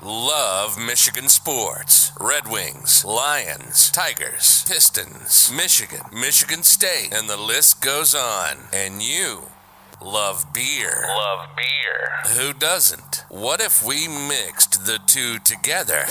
love Michigan sports. Red Wings, Lions, Tigers, Pistons, Michigan State, and the list goes on. And you love beer. Who doesn't? What if we mixed the two together?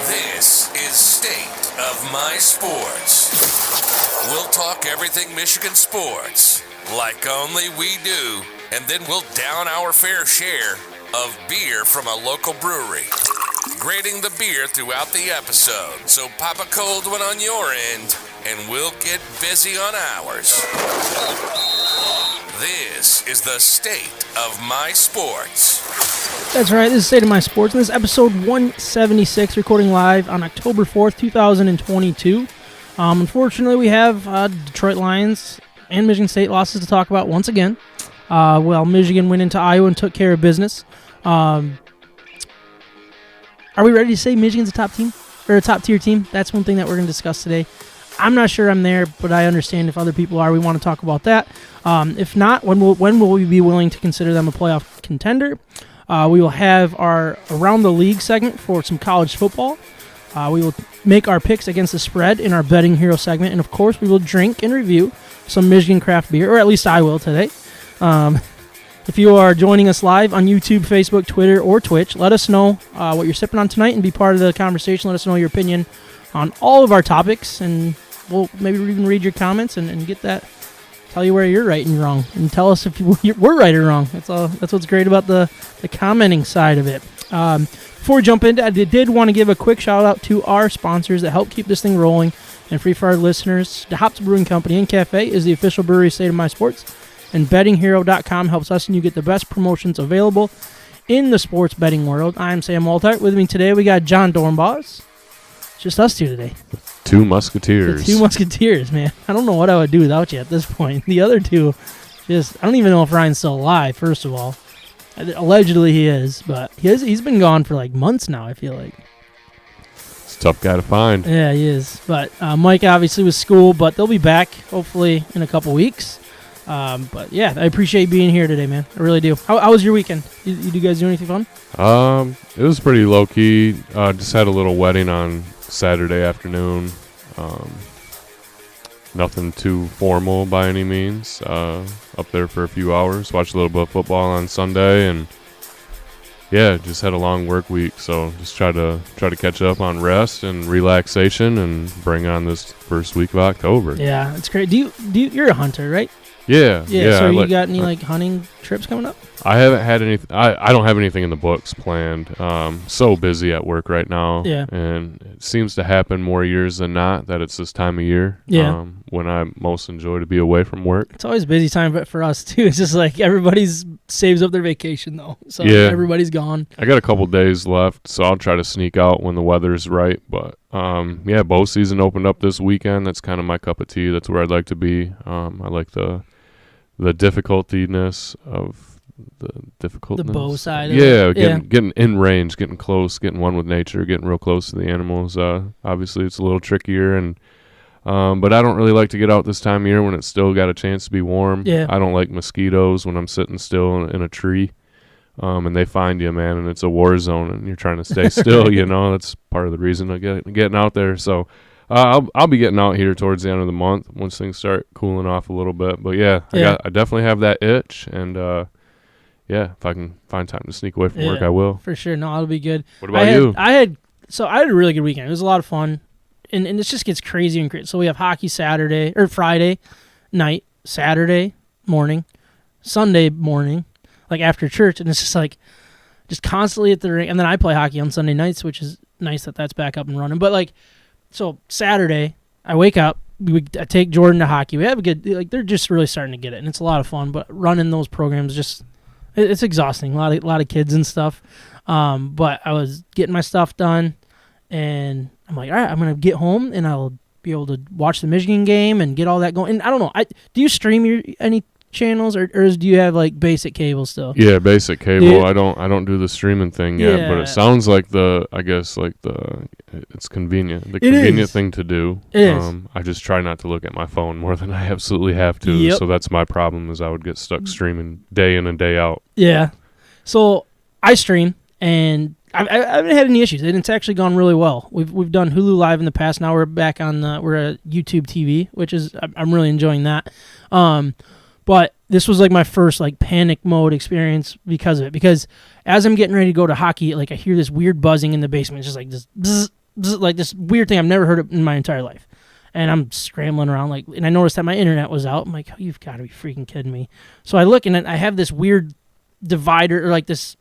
This is State of My Sports. We'll talk everything Michigan sports, like only we do, and then we'll down our fair share of beer from a local brewery, grading the beer throughout the episode. So pop a cold one on your end, and we'll get busy on ours. This is the State of My Sports. That's right, this is State of My Sports, and this is episode 176, recording live on October 4th, 2022. Unfortunately, we have Detroit Lions and Michigan State losses to talk about once again. Michigan went into Iowa and took care of business. Are we ready to say Michigan's a top team? Or a top-tier team? That's one thing that we're going to discuss today. I'm not sure I'm there, but I understand if other people are. We want to talk about that. If not, when will we be willing to consider them a playoff contender? We will have our Around the League segment for some college football. We will make our picks against the spread in our Betting Hero segment. And, of course, we will drink and review some Michigan craft beer, or at least I will today. If you are joining us live on YouTube, Facebook, Twitter, or Twitch, let us know what you're sipping on tonight and be part of the conversation. Let us know your opinion on all of our topics, and we'll maybe even read your comments and get that, tell you where you're right and wrong, and tell us if we're right or wrong. That's what's great about the commenting side of it. Before we jump into it, I did want to give a quick shout-out to our sponsors that help keep this thing rolling and free for our listeners. The Hops Brewing Company and Cafe is the official brewery State of My Sports, and BettingHero.com helps us and you get the best promotions available in the sports betting world. I'm Sam Waltart. With me today, we got John Dornbos. It's just us two today. Two Musketeers. The two Musketeers, man. I don't know what I would do without you at this point. The other two, I don't even know if Ryan's still alive, first of all. Allegedly he is, but he's been gone for like months now, I feel like. It's a tough guy to find. Yeah, he is. But Mike obviously was school, but they'll be back hopefully in a couple weeks. But yeah, I appreciate being here today, man. I really do. How was your weekend? You guys do anything fun? It was pretty low key. Just had a little wedding on Saturday afternoon. Nothing too formal by any means. Up there for a few hours. Watched a little bit of football on Sunday, and yeah, just had a long work week. So just try to catch up on rest and relaxation, and bring on this first week of October. Yeah, it's great. You're a hunter, right? Yeah. So you got any hunting trips coming up? I haven't had anything. I don't have anything in the books planned. So busy at work right now. Yeah. And it seems to happen more years than not that it's this time of year. Yeah. When I most enjoy to be away from work. It's always busy time, but for us too, it's just like everybody's saves up their vacation though. So yeah. Everybody's gone. I got a couple days left, so I'll try to sneak out when the weather's right. But bow season opened up this weekend. That's kind of my cup of tea. That's where I'd like to be. I like the difficultiness of the bow side. Getting in range, getting close, getting one with nature, getting real close to the animals. Obviously, it's a little trickier, and but I don't really like to get out this time of year when it's still got a chance to be warm. Yeah. I don't like mosquitoes when I'm sitting still in a tree, and they find you, man, and it's a war zone, and you're trying to stay still. That's part of the reason I getting out there. So. I'll be getting out here towards the end of the month once things start cooling off a little bit. But I definitely have that itch, and if I can find time to sneak away from work, I will. For sure, no, it'll be good. What about you? I had a really good weekend. It was a lot of fun, and this just gets crazy and crazy. So we have hockey Friday night, Saturday morning, Sunday morning, like after church, and it's just constantly at the rink. And then I play hockey on Sunday nights, which is nice that that's back up and running. But so Saturday, I wake up, I take Jordan to hockey. We have a good, they're just really starting to get it, and it's a lot of fun. But running those programs it's exhausting. A lot of kids and stuff. But I was getting my stuff done, and I'm like, all right, I'm gonna get home, and I'll be able to watch the Michigan game and get all that going. And I don't know, do you stream any channels, or do you have like basic cable still? Yeah, basic cable. Yeah. I don't do the streaming thing yet, but Yeah. it sounds like it's convenient. The convenient thing to do. It is. I just try not to look at my phone more than I absolutely have to. Yep. So that's my problem, is I would get stuck streaming day in and day out. Yeah. So I stream, and I haven't had any issues, and it's actually gone really well. We've done Hulu Live in the past. Now we're back on we're at YouTube TV, which is I'm really enjoying that. But this was like my first like panic mode experience because of it. Because as I'm getting ready to go to hockey, like I hear this weird buzzing in the basement. It's just like this bzz, bzz, like this weird thing I've never heard of in my entire life. And I'm scrambling around, and I noticed that my internet was out. I'm like, oh, you've got to be freaking kidding me. So I look, and I have this weird divider, or like this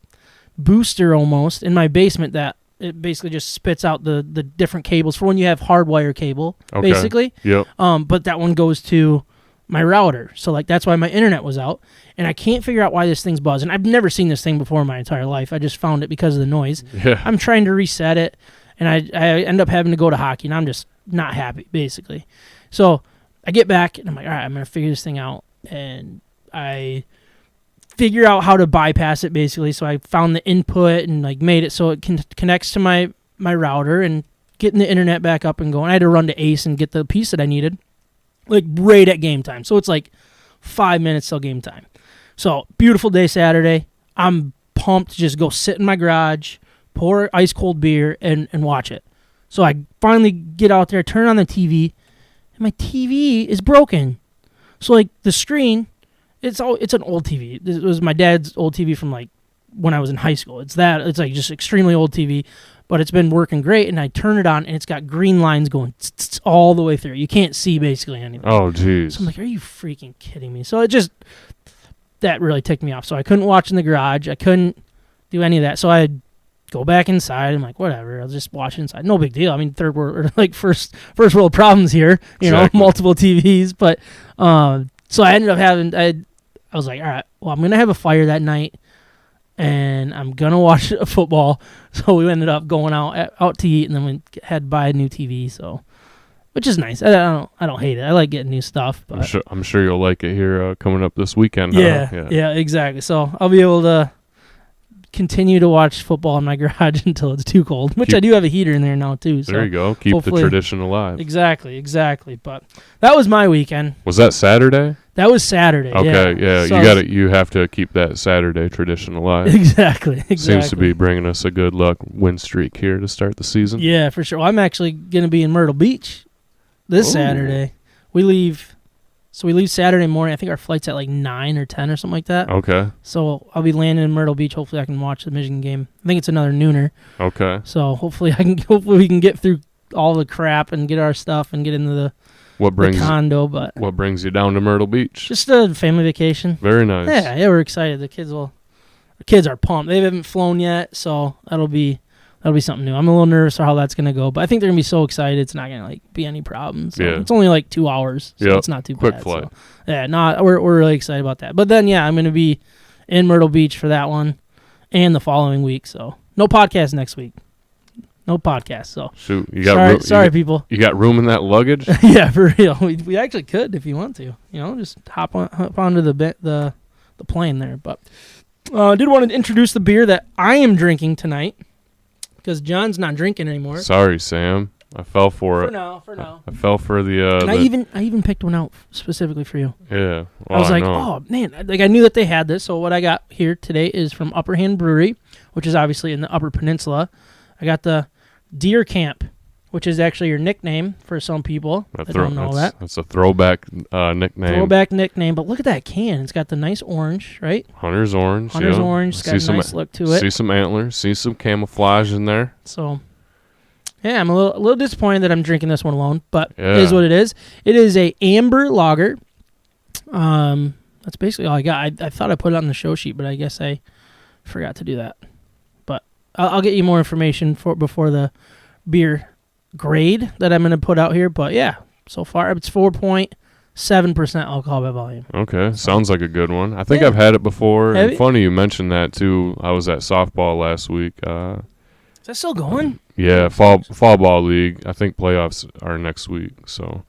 booster almost, in my basement that it basically just spits out the different cables for when you have hardwire cable, basically. Yep. But that one goes to my router. So, like, that's why my internet was out. And I can't figure out why this thing's buzzing. I've never seen this thing before in my entire life. I just found it because of the noise. Yeah. I'm trying to reset it, and I end up having to go to hockey, and I'm just not happy, basically. So I get back, and I'm like, all right, I'm going to figure this thing out. And I figure out how to bypass it, basically. So I found the input and like made it so it connects to my router, and getting the internet back up and going. I had to run to Ace and get the piece that I needed, like right at game time. So it's like 5 minutes till game time. So beautiful day Saturday. I'm pumped to just go sit in my garage, pour ice cold beer, and watch it. So I finally get out there, turn on the TV, and my TV is broken. So like the screen, it's an old TV. It was my dad's old TV from like when I was in high school. It's like just extremely old TV, but it's been working great. And I turn it on, and it's got green lines going all the way through. You can't see basically anything. Oh, jeez. So I'm like, are you freaking kidding me? So that really ticked me off. So I couldn't watch in the garage. I couldn't do any of that. So I go back inside. I'm like, whatever. I'll just watch inside. No big deal. I mean, third world, or like first world problems here. You Exactly. know, multiple TVs. But so I ended up having. I was like, all right. Well, I'm gonna have a fire that night, and I'm gonna watch football. So we ended up going out to eat, and then we had to buy a new TV. So, which is nice. I don't hate it. I like getting new stuff. But I'm sure you'll like it here coming up this weekend. Yeah, exactly. So I'll be able to continue to watch football in my garage until it's too cold, which I do have a heater in there now too. So there you go. Keep the tradition alive. Exactly. But that was my weekend. Was that Saturday? That was Saturday. Okay, yeah. So You have to keep that Saturday tradition alive. Exactly. Seems to be bringing us a good luck win streak here to start the season. Yeah, for sure. Well, I'm actually going to be in Myrtle Beach this Saturday. We leave Saturday morning. I think our flight's at like 9 or 10 or something like that. Okay. So I'll be landing in Myrtle Beach. Hopefully I can watch the Michigan game. I think it's another nooner. Okay. So hopefully we can get through all the crap and get our stuff and get into the condo. But what brings you down to Myrtle Beach? Just a family vacation. Very nice. Yeah, we're excited. The kids are pumped. They haven't flown yet, so that'll be something new. I'm a little nervous for how that's gonna go, but I think they're gonna be so excited it's not gonna be any problems. So yeah. It's only like 2 hours, so it's not too quick bad. flight. So, yeah, we're really excited about that. But then I'm gonna be in Myrtle Beach for that one and the following week. So no podcast next week. No podcast. So shoot, you got sorry, people. You got room in that luggage? Yeah, for real. We actually could if you want to. You know, just hop onto the plane there. But I did want to introduce the beer that I am drinking tonight because John's not drinking anymore. Sorry, Sam. I fell for it. For now. I fell for the. And I even picked one out specifically for you. Yeah. Well, I was like, oh man, like I knew that they had this. So what I got here today is from Upper Hand Brewery, which is obviously in the Upper Peninsula. I got the Deer Camp, which is actually your nickname for some people. I don't know that. That's a throwback nickname. Throwback nickname, but look at that can. It's got the nice orange, right? Hunter's orange. Hunter's orange. It's got a nice look to it. See some antlers. See some camouflage in there. So, yeah, I'm a little disappointed that I'm drinking this one alone, but it is what it is. It is a amber lager. That's basically all I got. I thought I put it on the show sheet, but I guess I forgot to do that. But I'll get you more information before the beer grade that I'm going to put out here. But yeah, so far it's 4.7% alcohol by volume. Okay, sounds like a good one. I think I've had it before. Have And you? funny you mentioned that too. I was at softball last week. Is that still going? Yeah, fall ball league. I think playoffs are next week. So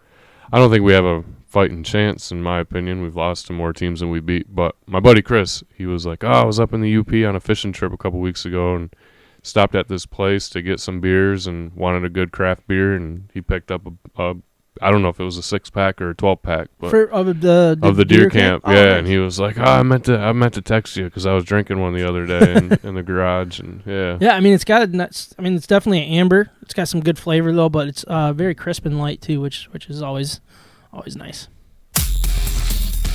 I don't think we have a fighting chance, in my opinion. We've lost to more teams than we beat. But my buddy Chris, he was like, I was up in the UP on a fishing trip a couple weeks ago and stopped at this place to get some beers and wanted a good craft beer, and he picked up a I don't know if it was a 6-pack or a 12-pack, but of the deer camp. Oh, yeah, nice. and he was like, I meant to text you because I was drinking one the other day in the garage, and Yeah, I mean it's definitely an amber. It's got some good flavor though, but it's very crisp and light too, which is always nice.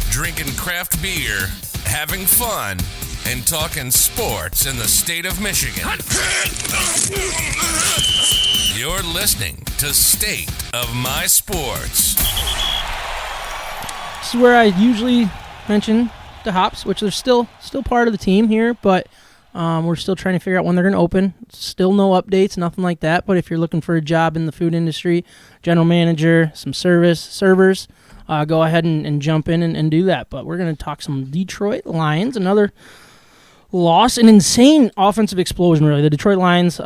Drinking craft beer, having fun, and talking sports in the state of Michigan. You're listening to State of My Sports. This is where I usually mention the hops, which are still part of the team here, but we're still trying to figure out when they're going to open. Still no updates, nothing like that. But if you're looking for a job in the food industry, general manager, some servers, go ahead and jump in and do that. But we're going to talk some Detroit Lions, another loss, an insane offensive explosion, really. The Detroit Lions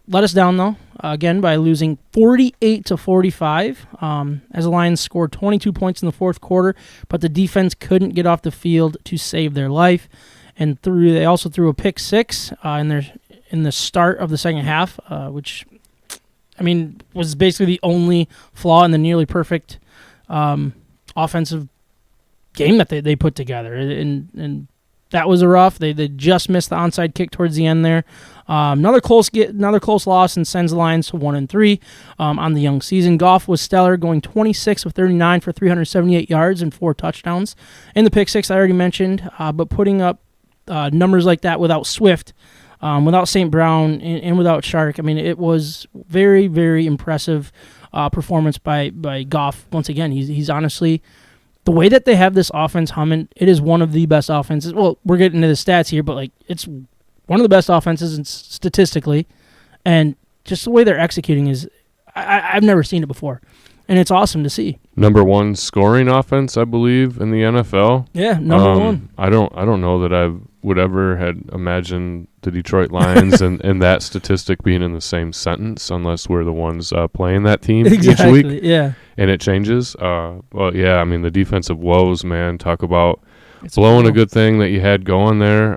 let us down, though, again, by losing 48-45, as the Lions scored 22 points in the fourth quarter, but the defense couldn't get off the field to save their life. And they also threw a pick six in the start of the second half, which, I mean, was basically the only flaw in the nearly perfect offensive game that they put together. And that was a rough. They just missed the onside kick towards the end there. Another close loss and sends the Lions to 1-3 on the young season. Goff was stellar, going 26 of 39 for 378 yards and 4 touchdowns. In the pick six I already mentioned, but putting up numbers like that without Swift, without St. Brown, and without Shark, I mean, it was very, very impressive performance by Goff. Once again, he's honestly, the way that they have this offense humming, it is one of the best offenses. Well, we're getting into the stats here, but like it's one of the best offenses statistically, and just the way they're executing is, I've never seen it before, and it's awesome to see. Number one scoring offense, I believe, in the NFL. Yeah, number one. I don't know that I would ever had imagined the Detroit Lions and that statistic being in the same sentence, unless we're the ones playing that team each week. Yeah, and it changes. Well, yeah, I mean the defensive woes, man. Talk about blowing a good thing that you had going there.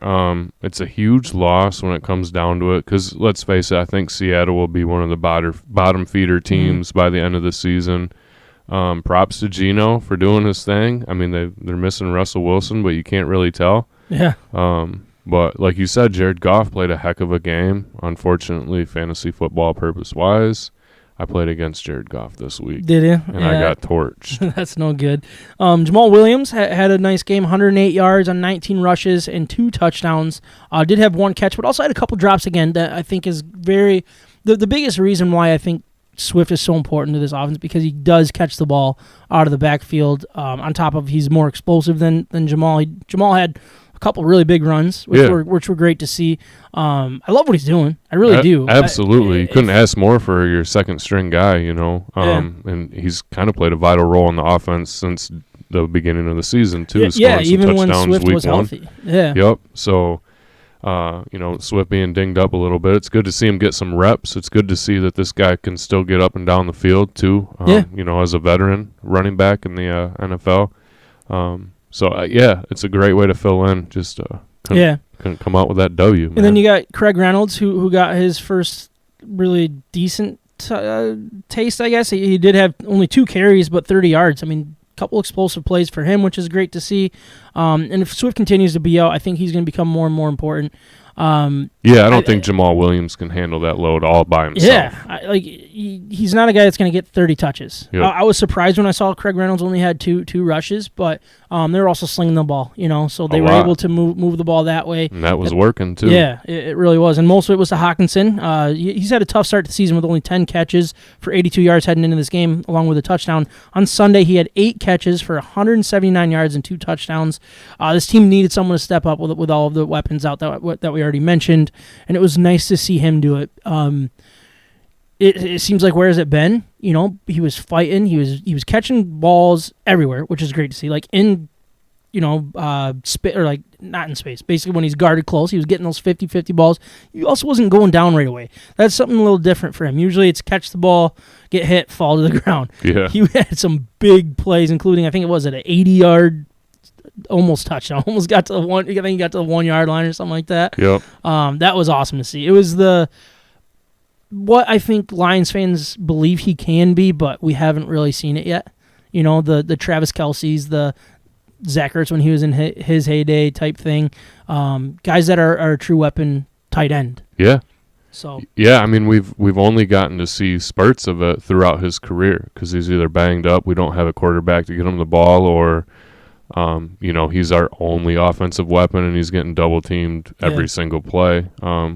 It's a huge loss when it comes down to it, because let's face it, I think Seattle will be one of the bottom feeder teams by the end of the season. Props to Geno for doing his thing. I mean, they're missing Russell Wilson, but you can't really tell. Yeah. But like you said, Jared Goff played a heck of a game. Unfortunately, fantasy football purpose-wise, I played against Jared Goff this week. Did you? And I got torched. That's no good. Jamal Williams had a nice game, 108 yards on 19 rushes and 2 touchdowns. Did have 1 catch, but also had a couple drops again that I think is very the biggest reason why I think Swift is so important to this offense, because he does catch the ball out of the backfield. On top of he's more explosive than Jamal. Jamal had a couple really big runs, which were great to see. I love what he's doing. I really do. Absolutely. You couldn't ask more for your second string guy, you know. And he's kind of played a vital role in the offense since the beginning of the season too. Yeah, even when Swift was healthy. Yeah. Yep. So Swift being dinged up a little bit, it's good to see him get some reps. It's good to see that this guy can still get up and down the field too. As a veteran running back in the NFL. It's a great way to fill in. Just couldn't come out with that W. Man. And then you got Craig Reynolds, who got his first really decent taste, I guess. He did have only 2 carries, but 30 yards. I mean, couple explosive plays for him, which is great to see. And if Swift continues to be out, I think he's going to become more and more important. I don't think Jamal Williams can handle that load all by himself. Yeah, he's not a guy that's going to get 30 touches. Yep. I was surprised when I saw Craig Reynolds only had two rushes, but they were also slinging the ball, so they were able to move the ball that way. And that was working too. Yeah, it really was. And most of it was to Hawkinson. He's had a tough start to the season with only 10 catches for 82 yards heading into this game, along with a touchdown. On Sunday, he had 8 catches for 179 yards and 2 touchdowns. This team needed someone to step up with all of the weapons out that we already mentioned, and it was nice to see him do it. It seems like, where has it been? He was fighting. He was catching balls everywhere, which is great to see. Like in not in space. Basically, when he's guarded close, he was getting those 50-50 balls. He also wasn't going down right away. That's something a little different for him. Usually it's catch the ball, get hit, fall to the ground. Yeah. He had some big plays, including, I think it was at an 80-yard almost touchdown. Almost got to the one. I think he got to the 1 yard line or something like that. Yep. That was awesome to see. It was what I think Lions fans believe he can be, but we haven't really seen it yet. The Travis Kelce's, the Zach Ertz when he was in his heyday type thing. Guys that are a true weapon tight end. Yeah. So yeah, I mean we've only gotten to see spurts of it throughout his career because he's either banged up, we don't have a quarterback to get him the ball, or he's our only offensive weapon and he's getting double teamed every single play.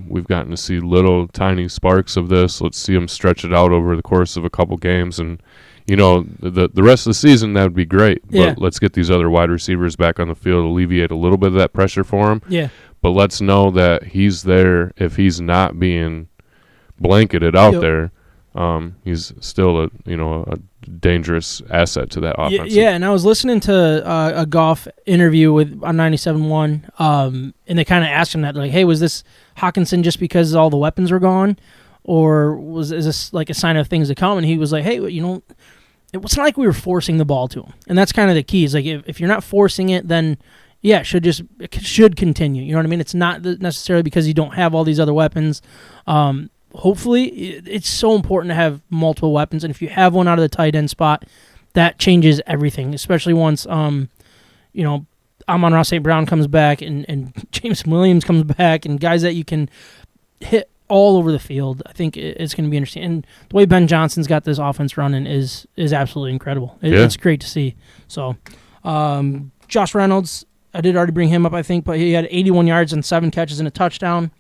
We've gotten to see little tiny sparks of this. Let's see him stretch it out over the course of a couple games, and the rest of the season, that would be great. But let's get these other wide receivers back on the field, alleviate a little bit of that pressure for him. Yeah. But let's know that he's there if he's not being blanketed out there. He's still a dangerous asset to that offense. Yeah, and I was listening to a Goff interview on 97.1, and they kind of asked him that, like, hey, was this Hawkinson just because all the weapons were gone? Or is this like a sign of things to come? And he was like, hey, it's not like we were forcing the ball to him. And that's kind of the key. Is like if you're not forcing it, then it should continue. You know what I mean? It's not necessarily because you don't have all these other weapons. Hopefully, it's so important to have multiple weapons. And if you have one out of the tight end spot, that changes everything, especially once Amon-Ra St. Brown comes back and James Williams comes back and guys that you can hit all over the field. I think it's going to be interesting. And the way Ben Johnson's got this offense running is absolutely incredible. It's great to see. So, Josh Reynolds, I did already bring him up, I think, but he had 81 yards and 7 catches and a touchdown.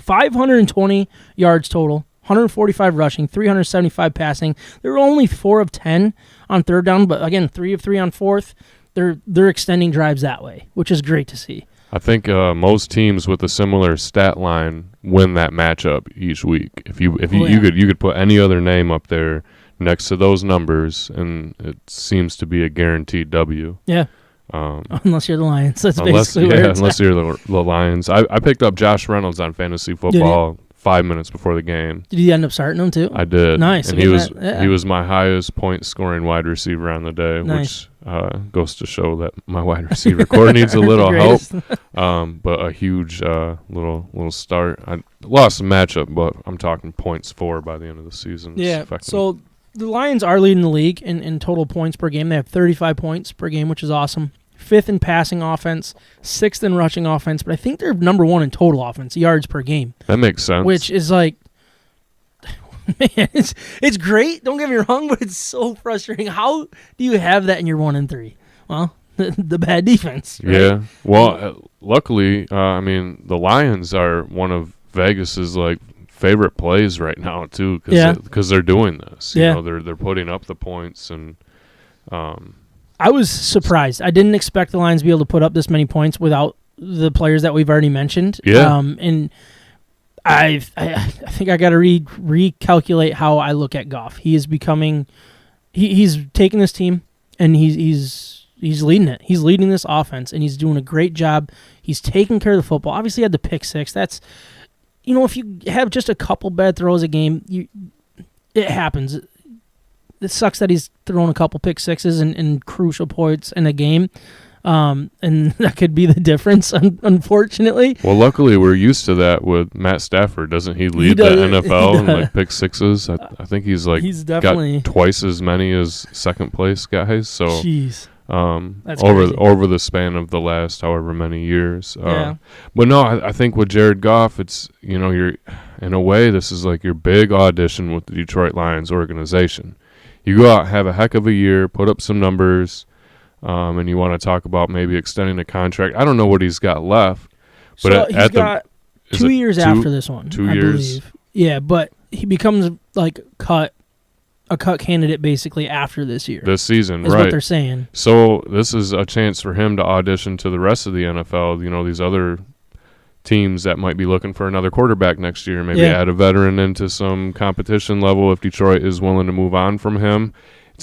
520 yards total, 145 rushing, 375 passing. They were only 4 of 10 on third down, but again, 3 of 3 on fourth. They're extending drives that way, which is great to see. I think most teams with a similar stat line win that matchup each week. You could put any other name up there next to those numbers, and it seems to be a guaranteed W. Yeah. Unless you're the Lions, that's basically where it's unless you're the Lions. I picked up Josh Reynolds on fantasy football 5 minutes before the game. Did you end up starting him too? I did. Nice. And he was my highest point scoring wide receiver on the day, nice. Which goes to show that my wide receiver core needs a little help. But a huge little start. I lost the matchup, but I'm talking points for by the end of the season. Yeah. So the Lions are leading the league in total points per game. They have 35 points per game, which is awesome. 5th in passing offense, 6th in rushing offense, but I think they're number 1 in total offense, yards per game. That makes sense. Which is like, man, it's great. Don't get me wrong, but it's so frustrating. How do you have that in your 1 and 3? Well, the bad defense. Right? Yeah. Well, luckily, the Lions are one of Vegas's favorite plays right now too, because they're doing this. You know, they're putting up the points and. I was surprised. I didn't expect the Lions to be able to put up this many points without the players that we've already mentioned. Yeah. And I think I got to recalculate how I look at Goff. He is becoming, he's taking this team and he's leading it. He's leading this offense and he's doing a great job. He's taking care of the football. Obviously, he had the pick 6. That's, if you have just a couple bad throws a game, it happens. It sucks that he's thrown a couple pick 6s and crucial points in a game, and that could be the difference, unfortunately. Well, luckily, we're used to that with Matt Stafford. Doesn't he lead the NFL in pick 6s? I think he's definitely got twice as many as second place guys. So, jeez. That's over the span of the last however many years. But no, I think with Jared Goff, it's you're in a way this is like your big audition with the Detroit Lions organization. You go out, have a heck of a year, put up some numbers, and you want to talk about maybe extending a contract. I don't know what he's got left. But he's got 2 years after this one, 2 I years? believe. Yeah, but he becomes like a cut candidate basically after this year. This season, is right. what they're saying. So this is a chance for him to audition to the rest of the NFL, these other teams that might be looking for another quarterback next year, maybe add a veteran into some competition level if Detroit is willing to move on from him.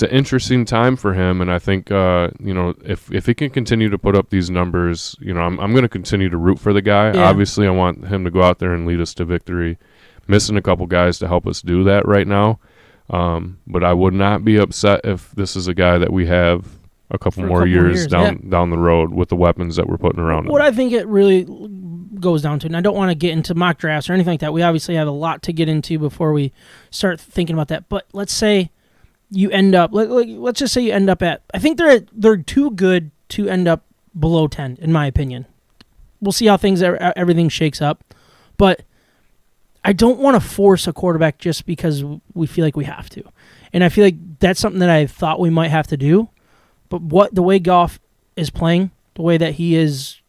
an interesting time for him, and I think if he can continue to put up these numbers, I'm going to continue to root for the guy. Yeah. Obviously, I want him to go out there and lead us to victory. Missing a couple guys to help us do that right now, but I would not be upset if this is a guy that we have a couple more years down the road with the weapons that we're putting around him. What I think it really goes down to, and I don't want to get into mock drafts or anything like that. We obviously have a lot to get into before we start thinking about that. But let's say you end up, let's just say you end up at, I think they're too good to end up below 10, in my opinion. We'll see how everything shakes up. But I don't want to force a quarterback just because we feel like we have to. And I feel like that's something that I thought we might have to do. But the way Goff is playing, the way that he is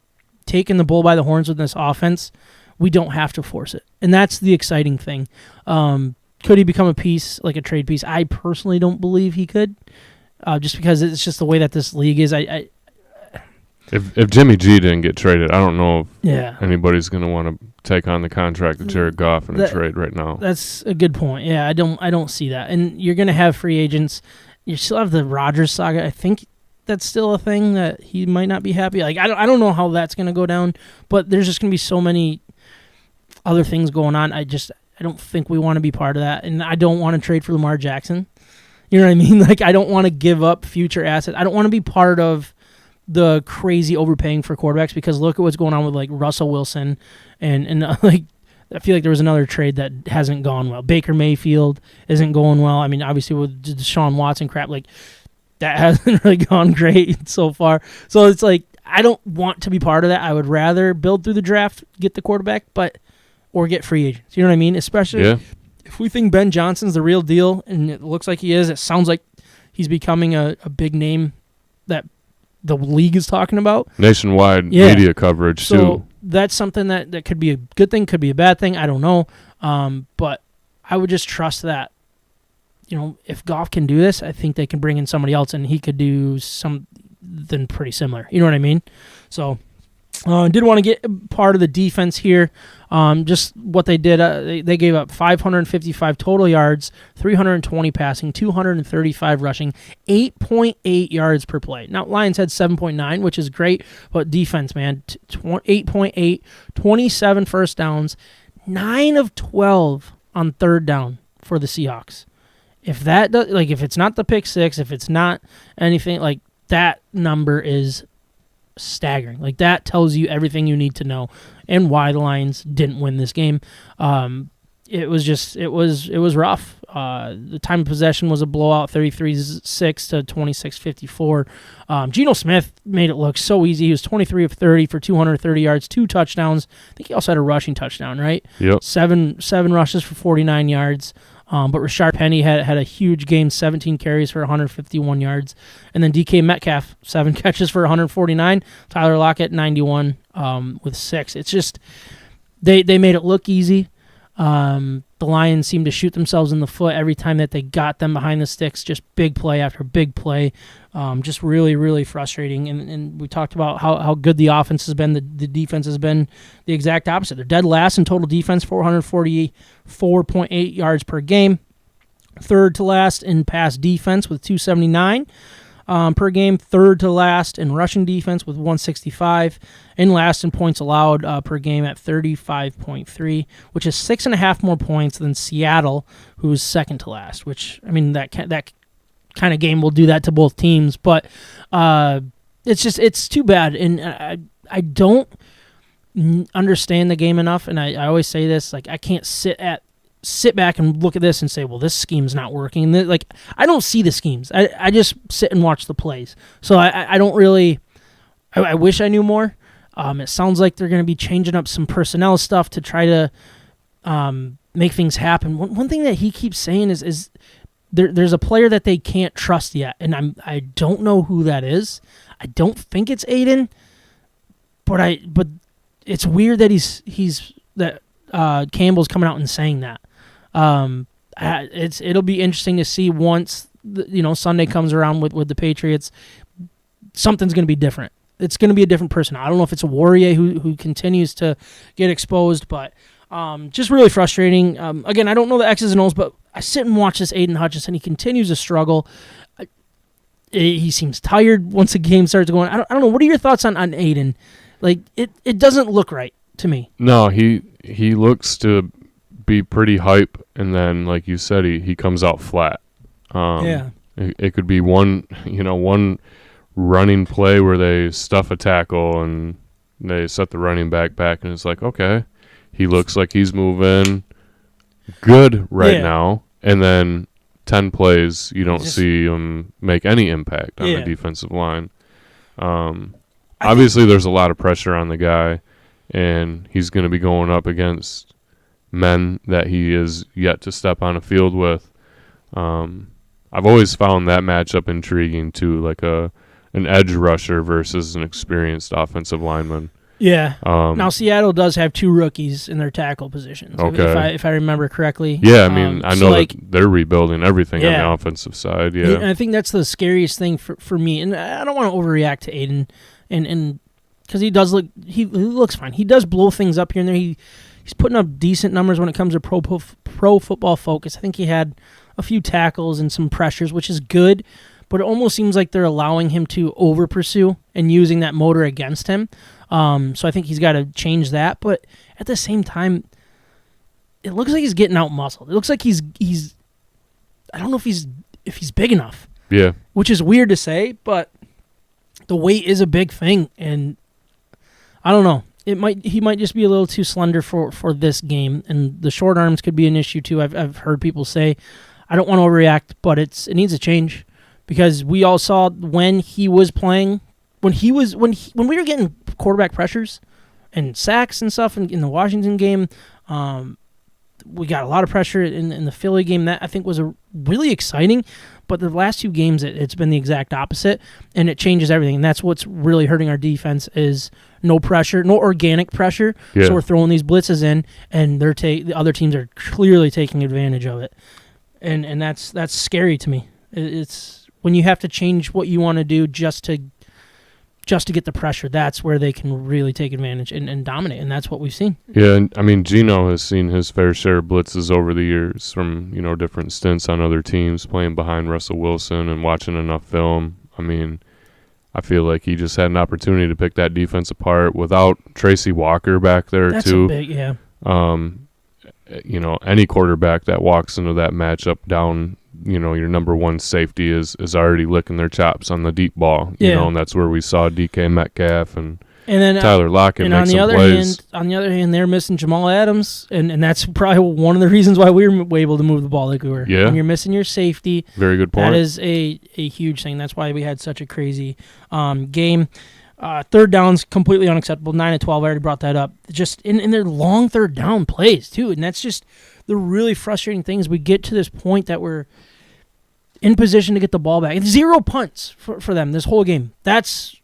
taking the bull by the horns with this offense, we don't have to force it. And that's the exciting thing. Could he become a piece, like a trade piece? I personally don't believe he could, just because it's just the way that this league is. If Jimmy G didn't get traded, I don't know if Yeah. anybody's going to want to take on the contract of Jared Goff in a trade right now. That's a good point. Yeah, I don't see that. And you're going to have free agents. You still have the Rodgers saga. I think that's still a thing that he might not be happy. Like I don't know how that's going to go down, but there's just going to be so many other things going on. I don't think we want to be part of that, and I don't want to trade for Lamar Jackson. You know what I mean? Like I don't want to give up future assets. I don't want to be part of the crazy overpaying for quarterbacks, because look at what's going on with like Russell Wilson and like I feel like there was another trade that hasn't gone well. Baker Mayfield isn't going well. I mean, obviously with Deshaun Watson crap, like that hasn't really gone great so far. So it's like I don't want to be part of that. I would rather build through the draft, get the quarterback, or get free agents. You know what I mean? Especially if we think Ben Johnson's the real deal, and it looks like he is. It sounds like he's becoming a big name that the league is talking about. Nationwide media coverage, so that's something that could be a good thing, could be a bad thing. I don't know. But I would just trust that, if Goff can do this, I think they can bring in somebody else and he could do something pretty similar. You know what I mean? So did want to get part of the defense here. Just what they did, they gave up 555 total yards, 320 passing, 235 rushing, 8.8 yards per play. Now, Lions had 7.9, which is great, but defense, man, 8.8, 27 first downs, 9 of 12 on third down for the Seahawks. If it's not the pick six, if it's not anything, like that number is staggering. Like that tells you everything you need to know and why the Lions didn't win this game. It was rough. The time of possession was a blowout, 33-6 to 26-54. Geno Smith made it look so easy. He was 23 of 30 for 230 yards, 2 touchdowns. I think he also had a rushing touchdown, right? Yep. Seven rushes for 49 yards. But Rashard Penny had a huge game, 17 carries for 151 yards. And then DK Metcalf, 7 catches for 149. Tyler Lockett, 91 with 6. It's just they made it look easy. The Lions seemed to shoot themselves in the foot every time that they got them behind the sticks, just big play after big play. Just really, really frustrating. And we talked about how good the offense has been. The defense has been the exact opposite. They're dead last in total defense, 444.8 yards per game. Third to last in pass defense with 279 per game. Third to last in rushing defense with 165. And last in points allowed per game at 35.3, which is 6.5 more points than Seattle, who's second to last. Which, I mean, that kind of game will do that to both teams. But it's too bad. And I don't understand the game enough. And I always say this, like I can't sit back and look at this and say, well, this scheme's not working. Like I don't see the schemes. I just sit and watch the plays. So I don't really. I wish I knew more. It sounds like they're going to be changing up some personnel stuff to try to make things happen. One thing that he keeps saying is there's a player that they can't trust yet, and I don't know who that is. I don't think it's Aiden, but it's weird that Campbell's coming out and saying that. It'll be interesting to see once Sunday comes around with the Patriots. Something's going to be different. It's going to be a different person. I don't know if it's a Warrior who continues to get exposed, but just really frustrating. Again, I don't know the X's and O's, but I sit and watch this Aiden Hutchinson. He continues to struggle. He seems tired once the game starts going. I don't know. What are your thoughts on Aiden? Like, it doesn't look right to me. No, he looks to be pretty hype, and then, like you said, he comes out flat. Yeah. It could be one running play where they stuff a tackle and they set the running back, and it's like, okay, he looks like he's moving good right now, and then 10 plays, you don't see him make any impact on the defensive line. Obviously, there's a lot of pressure on the guy, and he's going to be going up against men that he is yet to step on a field with. I've always found that matchup intriguing too, like an edge rusher versus an experienced offensive lineman. Yeah. Now Seattle does have 2 rookies in their tackle positions. Okay. If I remember correctly. Yeah, I mean, I know that they're rebuilding everything on the offensive side. Yeah. And I think that's the scariest thing for me. And I don't want to overreact to Aiden, and because he looks fine. He does blow things up here and there. He's putting up decent numbers when it comes to pro football focus. I think he had a few tackles and some pressures, which is good. But it almost seems like they're allowing him to over pursue and using that motor against him. So I think he's got to change that. But at the same time, it looks like he's getting out muscled. It looks like he's I don't know if he's big enough. Yeah. Which is weird to say, but the weight is a big thing, and I don't know. He might just be a little too slender for this game, and the short arms could be an issue too. I've heard people say. I don't want to overreact, but it needs to change. Because we all saw when he was playing, when we were getting quarterback pressures and sacks and stuff in the Washington game, we got a lot of pressure in the Philly game. That I think was really exciting. But the last 2 games, it's been the exact opposite, and it changes everything. And that's what's really hurting our defense is no pressure, no organic pressure. Yeah. So we're throwing these blitzes in, and the other teams are clearly taking advantage of it, and that's scary to me. It's when you have to change what you want to do just to get the pressure, that's where they can really take advantage and dominate, and that's what we've seen. Yeah, and I mean, Gino has seen his fair share of blitzes over the years from, different stints on other teams, playing behind Russell Wilson and watching enough film. I mean, I feel like he just had an opportunity to pick that defense apart without Tracy Walker back there, that's too. That's a big, yeah. Any quarterback that walks into that matchup down, your number one safety is already licking their chops on the deep ball, and that's where we saw DK Metcalf and then Tyler Lockett make some plays. On the other hand, they're missing Jamal Adams, and that's probably one of the reasons why we were able to move the ball like we were. Yeah. When you're missing your safety, very good point. That is a huge thing. That's why we had such a crazy game. Third down's completely unacceptable. 9 of 12, I already brought that up. Just in their long third down plays, too. And that's just the really frustrating thing is we get to this point that we're in position to get the ball back. And 0 punts for them this whole game. That's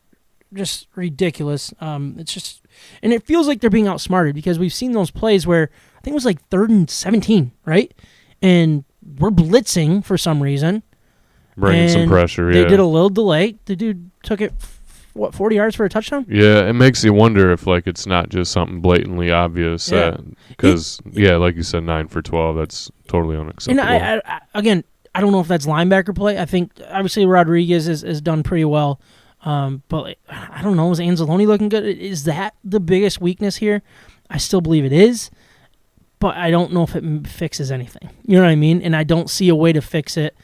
just ridiculous. It's just, and it feels like they're being outsmarted because we've seen those plays where I think it was like 3rd and 17, right? And we're blitzing for some reason. Bringing some pressure, yeah. They did a little delay. The dude took it 40 yards for a touchdown? Yeah, it makes you wonder if it's not just something blatantly obvious. Because, like you said, 9 for 12, that's totally unacceptable. And I don't know if that's linebacker play. I think, obviously, Rodriguez has done pretty well. But I don't know, is Anzalone looking good? Is that the biggest weakness here? I still believe it is. But I don't know if it fixes anything. You know what I mean? And I don't see a way to fix it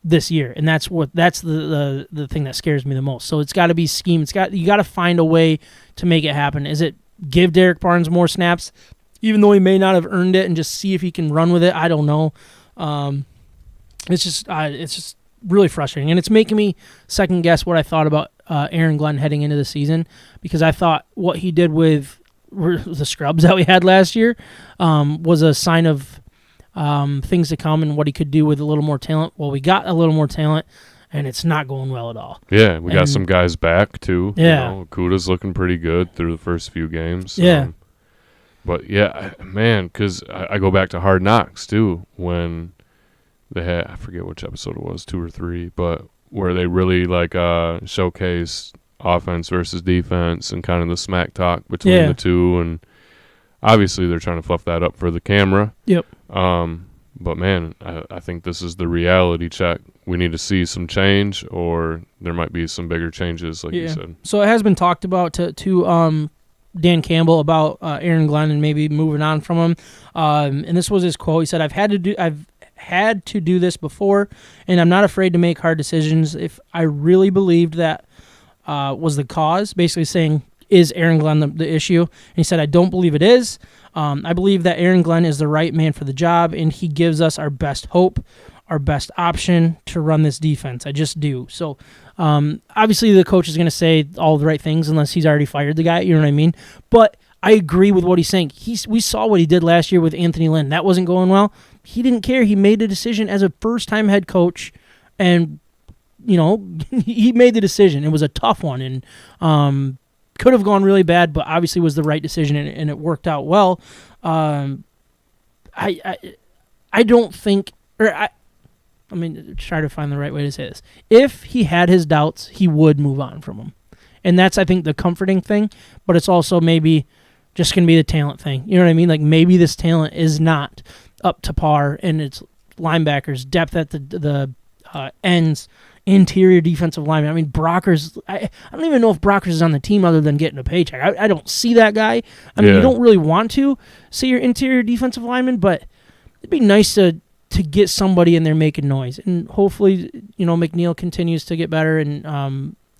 this year, and that's the thing that scares me the most. So it's got to be scheme. You got to find a way to make it happen. Is it give Derek Barnes more snaps, even though he may not have earned it, and just see if he can run with it? I don't know. It's just really frustrating, and it's making me second guess what I thought about Aaron Glenn heading into the season, because I thought what he did with the scrubs that we had last year was a sign of things to come and what he could do with a little more talent. Well, we got a little more talent, and it's not going well at all. Yeah, we got some guys back, too. Yeah. Kuda's looking pretty good through the first few games. Yeah. But, yeah, man, because I go back to Hard Knocks, too, when they had, I forget which episode it was, 2 or 3, but where they really, showcased offense versus defense and kind of the smack talk between the two, and obviously they're trying to fluff that up for the camera. Yep. But man, I think this is the reality check we need to see some change, or there might be some bigger changes, like you said. So it has been talked about to Dan Campbell about Aaron Glenn and maybe moving on from him. And this was his quote. He said, I've had to do this before, and I'm not afraid to make hard decisions if I really believed that was the cause, basically saying, is Aaron Glenn the issue? And he said, I don't believe it is. I believe that Aaron Glenn is the right man for the job, and he gives us our best hope, our best option to run this defense. I just do. So obviously the coach is going to say all the right things unless he's already fired the guy, you know what I mean? But I agree with what he's saying. We saw what he did last year with Anthony Lynn. That wasn't going well. He didn't care. He made a decision as a first-time head coach, and, he made the decision. It was a tough one, and could have gone really bad, but obviously was the right decision, and it worked out well. I don't think, try to find the right way to say this. If he had his doubts, he would move on from him. And that's, I think, the comforting thing, but it's also maybe just going to be the talent thing. You know what I mean? Like, maybe this talent is not up to par, and it's linebackers, depth at the ends, interior defensive lineman. I mean, Brockers, I don't even know if Brockers is on the team other than getting a paycheck. I don't see that guy. I mean, you don't really want to see your interior defensive lineman, but it'd be nice to get somebody in there making noise. And hopefully, McNeil continues to get better, and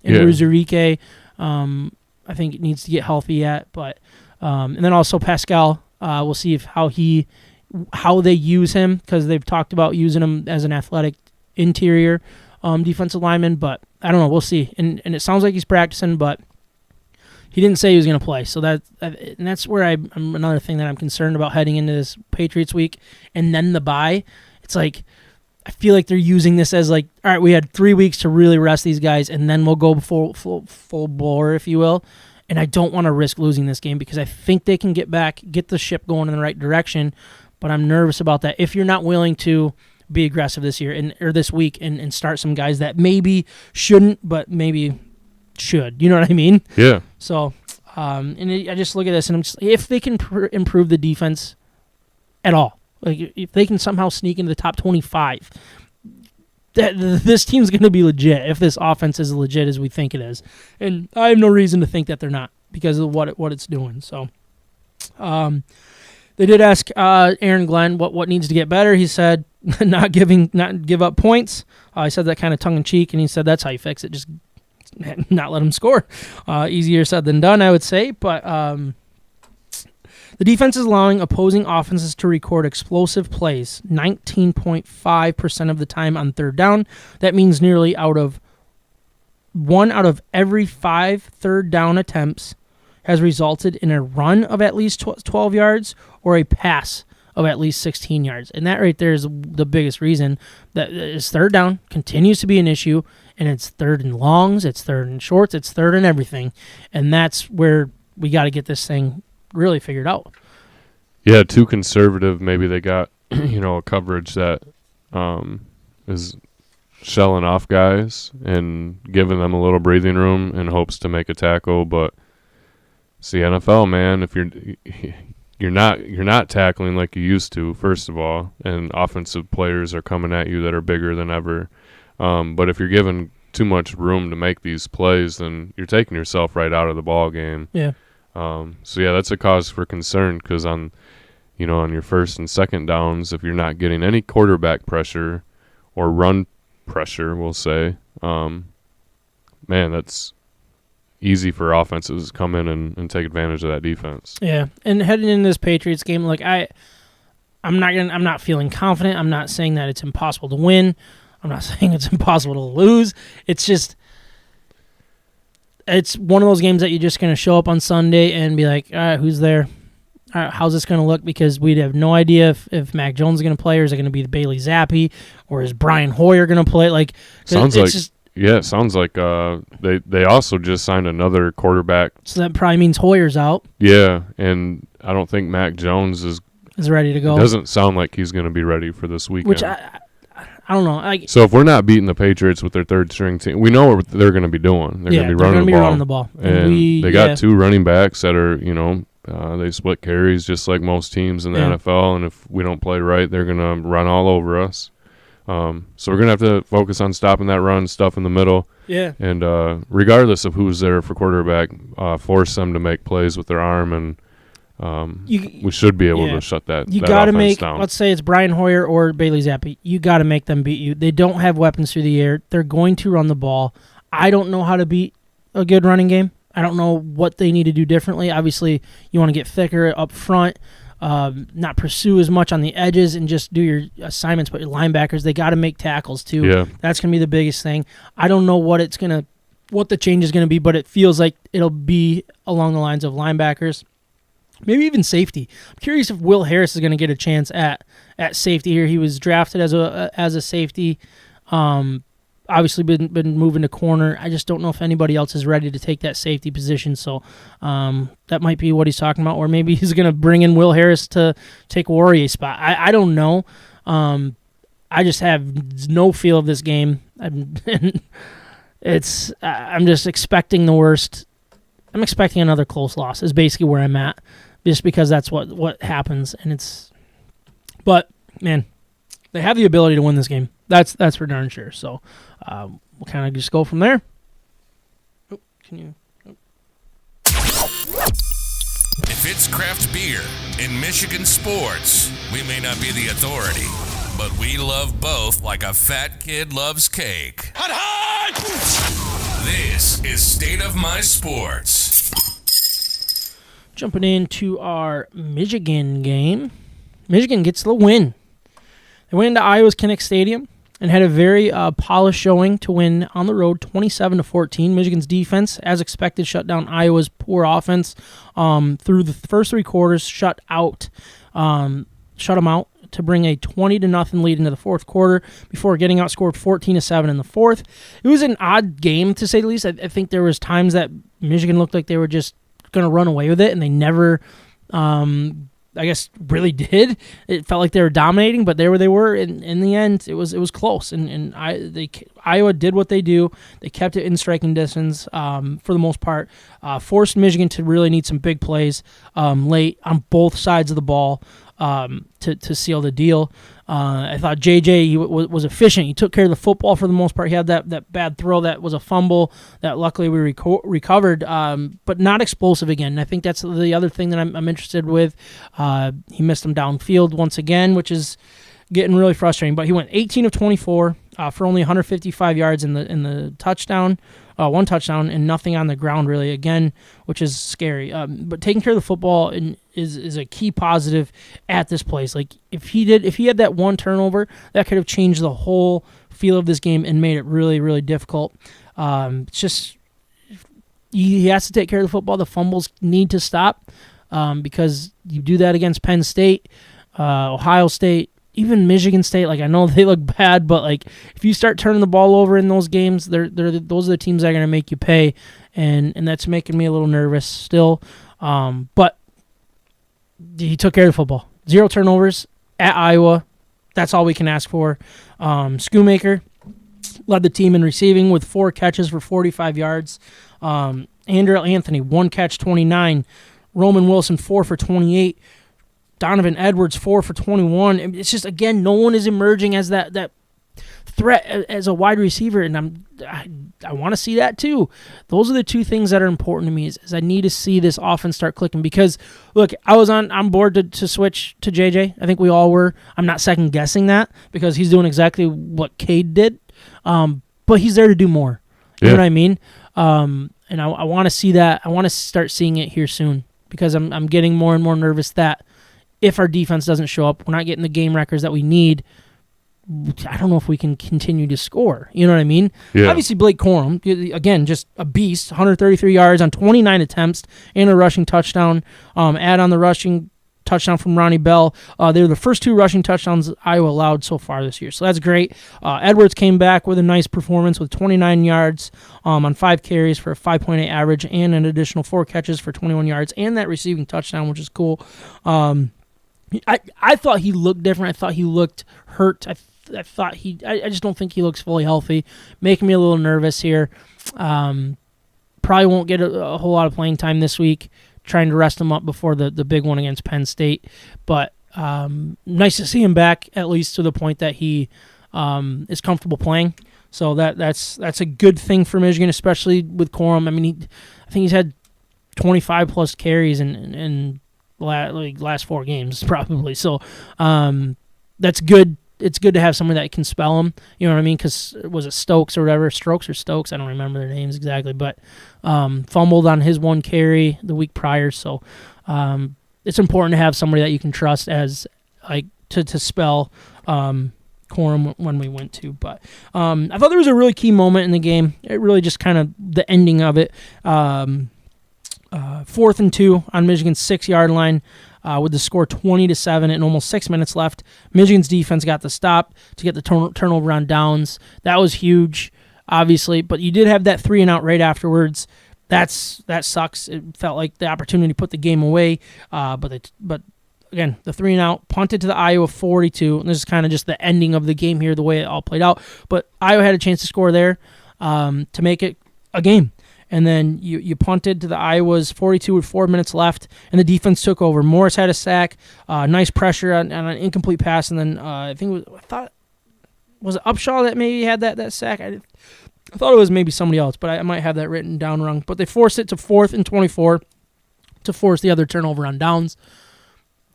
Ruzurike, I think it needs to get healthy yet. But and then also Pascal, we'll see how they use him, because they've talked about using him as an athletic interior defensive lineman, but I don't know. We'll see. And it sounds like he's practicing, but he didn't say he was going to play. So that's where I'm another thing that I'm concerned about heading into this Patriots week, and then the bye. It's like, I feel like they're using this as like, all right, we had 3 weeks to really rest these guys, and then we'll go full bore, if you will. And I don't want to risk losing this game, because I think they can get the ship going in the right direction, but I'm nervous about that. If you're not willing to be aggressive this year or this week and start some guys that maybe shouldn't, but maybe should. You know what I mean? Yeah. So, I just look at this, and I'm just, if they can improve the defense at all, like if they can somehow sneak into the top 25, this team's going to be legit if this offense is as legit as we think it is. And I have no reason to think that they're not, because of what it's doing. So, they did ask Aaron Glenn what needs to get better. He said not give up points. He said that kind of tongue in cheek, and he said that's how you fix it. Just not let them score. Easier said than done, I would say. But the defense is allowing opposing offenses to record explosive plays 19.5% of the time on third down. That means nearly one out of every 5 third down attempts has resulted in a run of at least 12 yards or a pass of at least 16 yards. And that right there is the biggest reason that is third down continues to be an issue, and it's third and longs, it's third and shorts, it's third and everything. And that's where we got to get this thing really figured out. Yeah, too conservative. Maybe they got, a coverage that is shelling off guys and giving them a little breathing room in hopes to make a tackle, but it's the NFL, man. If you're not tackling like you used to, first of all, and offensive players are coming at you that are bigger than ever. But if you're given too much room to make these plays, then you're taking yourself right out of the ball game. Yeah. That's a cause for concern, because on your first and second downs, if you're not getting any quarterback pressure or run pressure, we'll say, that's easy for offenses to come in and take advantage of that defense. Yeah, and heading into this Patriots game, like I'm not feeling confident. I'm not saying that it's impossible to win. I'm not saying it's impossible to lose. It's just, it's one of those games that you're just going to show up on Sunday and be like, all right, who's there? All right, how's this going to look? Because we'd have no idea if Mac Jones is going to play, or is it going to be Bailey Zappi, or is Brian Hoyer going to play? Like, it sounds like they also just signed another quarterback. So that probably means Hoyer's out. Yeah, and I don't think Mac Jones is ready to go. It doesn't sound like he's going to be ready for this weekend. Which I don't know. So if we're not beating the Patriots with their third string team, we know what they're going to be doing. They're going to be running the ball. And they got 2 running backs that are, they split carries just like most teams in the NFL. And if we don't play right, they're going to run all over us. So we're going to have to focus on stopping that run, stuff in the middle. Yeah. And regardless of who's there for quarterback, force them to make plays with their arm, and we should be able to shut that You got to offense make, down. let's say it's Brian Hoyer or Bailey Zappi. You got to make them beat you. They don't have weapons through the air. They're going to run the ball. I don't know how to beat a good running game. I don't know what they need to do differently. Obviously, you want to get thicker up front, not pursue as much on the edges, and just do your assignments. But your linebackers, they got to make tackles too. Yeah. That's going to be the biggest thing. I don't know what the change is going to be, but it feels like it'll be along the lines of linebackers, maybe even safety. I'm curious if Will Harris is going to get a chance at safety here. He was drafted as a safety. Obviously been moving to corner. I just don't know if anybody else is ready to take that safety position. So that might be what he's talking about, or maybe he's going to bring in Will Harris to take Warrior's spot. I don't know. I just have no feel of this game. I'm just expecting the worst. I'm expecting another close loss is basically where I'm at, just because that's what happens. But man, they have the ability to win this game. That's for darn sure. So we'll kind of just go from there. If it's craft beer in Michigan sports, we may not be the authority, but we love both like a fat kid loves cake. Hot, hot! This is State of My Sports. Jumping into our Michigan game. Michigan gets the win. They went into Iowa's Kinnick Stadium and had a very polished showing to win on the road, 27-14. Michigan's defense, as expected, shut down Iowa's poor offense through the first three quarters. Shut them out to bring a 20-0 lead into the fourth quarter before getting outscored 14-7 in the fourth. It was an odd game, to say the least. I think there was times that Michigan looked like they were just going to run away with it, and they never I guess really did. It felt like they were dominating, but there they were. In the end, it was close, and Iowa did what they do. They kept it in striking distance for the most part. Forced Michigan to really need some big plays late on both sides of the ball to seal the deal. I thought JJ was efficient. He took care of the football for the most part. He had that bad throw that was a fumble that luckily we recovered, but not explosive again. And I think that's the other thing that I'm interested with. He missed him downfield once again, which is getting really frustrating. But he went 18 of 24 for only 155 yards in the touchdown. One touchdown and nothing on the ground really again, which is scary. But taking care of the football is a key positive at this place. Like if he had that one turnover, that could have changed the whole feel of this game and made it really, really difficult. It's just he has to take care of the football. The fumbles need to stop because you do that against Penn State, Ohio State, even Michigan State. Like I know they look bad, but like if you start turning the ball over in those games, those are the teams that are going to make you pay, and that's making me a little nervous still. But he took care of the football. 0 turnovers at Iowa. That's all we can ask for. Schoonmaker led the team in receiving with 4 catches for 45 yards. Andrew Anthony 1 catch, 29. Roman Wilson 4 for 28. Donovan Edwards 4 for 21. It's just, again, no one is emerging as that threat as a wide receiver, and I want to see that too. Those are the two things that are important to me is I need to see this offense start clicking because, look, I was on board to switch to JJ. I think we all were. I'm not second-guessing that because he's doing exactly what Cade did, but he's there to do more. You know what I mean? And I want to see that. I want to start seeing it here soon because I'm getting more and more nervous that if our defense doesn't show up, we're not getting the game records that we need. I don't know if we can continue to score. You know what I mean? Yeah. Obviously, Blake Corum, again, just a beast, 133 yards on 29 attempts and a rushing touchdown. Add on the rushing touchdown from Ronnie Bell. They were the first 2 rushing touchdowns Iowa allowed so far this year. So that's great. Edwards came back with a nice performance with 29 yards on 5 carries for a 5.8 average and an additional 4 catches for 21 yards and that receiving touchdown, which is cool. I thought he looked different. I thought he looked hurt. I just don't think he looks fully healthy. Making me a little nervous here. Probably won't get a whole lot of playing time this week. Trying to rest him up before the big one against Penn State. But nice to see him back, at least to the point that he is comfortable playing. So that's a good thing for Michigan, especially with Corum. I mean, I think he's had 25 plus carries in last 4 games probably. So that's good. It's good to have somebody that can spell them. You know what I mean? Because was it Stokes or whatever? Strokes or Stokes? I don't remember their names exactly. But fumbled on his 1 carry the week prior. So it's important to have somebody that you can trust as to spell Corum when we went to. But I thought there was a really key moment in the game. It really just kind of the ending of it. 4th and 2 on Michigan's 6-yard line. With the score 20-7 and almost 6 minutes left, Michigan's defense got the stop to get the turnover on downs. That was huge, obviously, but you did have that 3-and-out right afterwards. That sucks. It felt like the opportunity to put the game away, but again, the 3-and-out punted to the Iowa 42. And this is kind of just the ending of the game here, the way it all played out. But Iowa had a chance to score there to make it a game. And then you punted to the Iowa's 42 with 4 minutes left, and the defense took over. Morris had a sack, nice pressure on an incomplete pass, and then I thought was it Upshaw that maybe had that sack? I thought it was maybe somebody else, but I might have that written down wrong. But they forced it to 4th and 24 to force the other turnover on downs.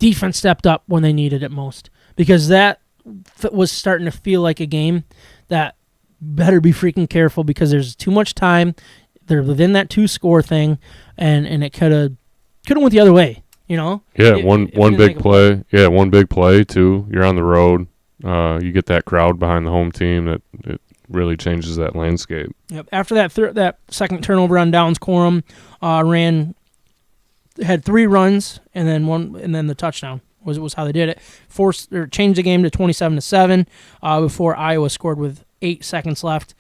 Defense stepped up when they needed it most, because that was starting to feel like a game that better be freaking careful, because there's too much time. They're within that 2-score thing, and it could have went the other way, you know? Yeah, one big play. Yeah, one big play, too. You're on the road. You get that crowd behind the home team. It really changes that landscape. Yep. After that second turnover on downs, Corum had 3 runs and then the touchdown was how they did it. Changed the game to 27-7 before Iowa scored with 8 seconds left.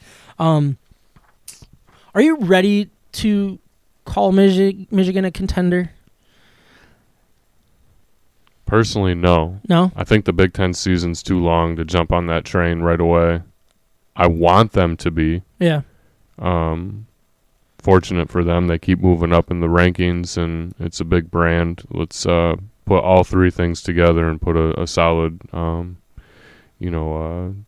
Are you ready to call Michigan a contender? Personally, no. No? I think the Big Ten season's too long to jump on that train right away. I want them to be. Yeah. Fortunate for them, they keep moving up in the rankings, and it's a big brand. Let's put all 3 things together and put a solid,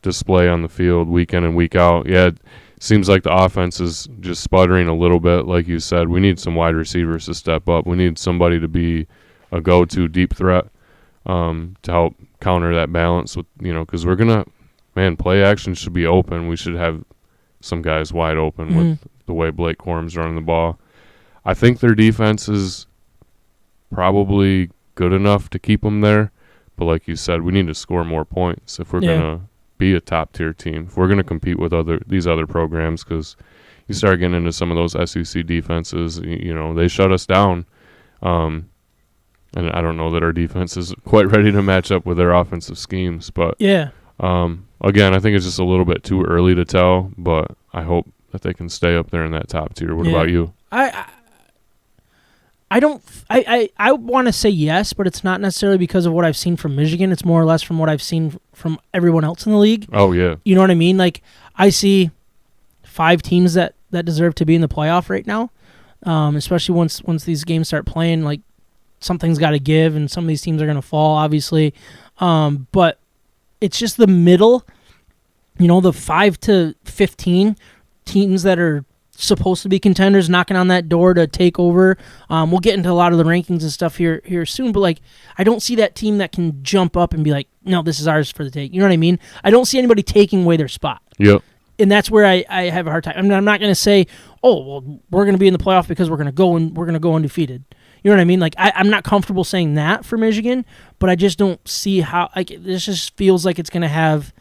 display on the field week in and week out. Yeah. Seems like the offense is just sputtering a little bit. Like you said, we need some wide receivers to step up. We need somebody to be a go-to deep threat to help counter that balance with, because we're going to, play action should be open. We should have some guys wide open with the way Blake Corum's running the ball. I think their defense is probably good enough to keep them there. But like you said, we need to score more points if we're going to be a top-tier team. If we're going to compete with these other programs, because you start getting into some of those SEC defenses, they shut us down. And I don't know that our defense is quite ready to match up with their offensive schemes. But, again, I think it's just a little bit too early to tell, but I hope that they can stay up there in that top tier. What about you? I want to say yes, but it's not necessarily because of what I've seen from Michigan. It's more or less from what I've seen from everyone else in the league. Oh, yeah. You know what I mean? Like, I see 5 teams that deserve to be in the playoff right now, especially once these games start playing. Like, something's got to give, and some of these teams are going to fall, obviously. But it's just the middle, the 5 to 15 teams that are supposed to be contenders knocking on that door to take over. We'll get into a lot of the rankings and stuff here soon, but like, I don't see that team that can jump up and be like, no, this is ours for the take. You know what I mean? I don't see anybody taking away their spot. Yep. And that's where I have a hard time. I mean, I'm not going to say, oh, well, we're going to be in the playoff because we're going to go undefeated. You know what I mean? Like, I'm not comfortable saying that for Michigan, but I just don't see how. Like, this just feels like it's going to have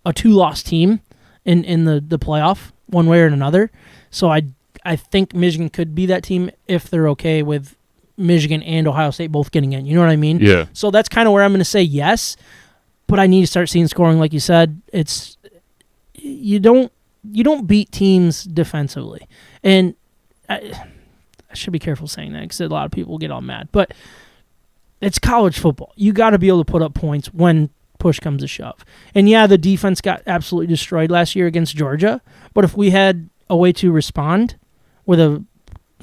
a 2-loss team in the playoff one way or another. So I think Michigan could be that team if they're okay with Michigan and Ohio State both getting in. You know what I mean? Yeah. So that's kind of where I'm going to say yes, but I need to start seeing scoring. Like you said, it's you don't beat teams defensively, and I should be careful saying that because a lot of people get all mad. But it's college football. You got to be able to put up points when push comes to shove. And yeah, the defense got absolutely destroyed last year against Georgia, but if we had a way to respond with a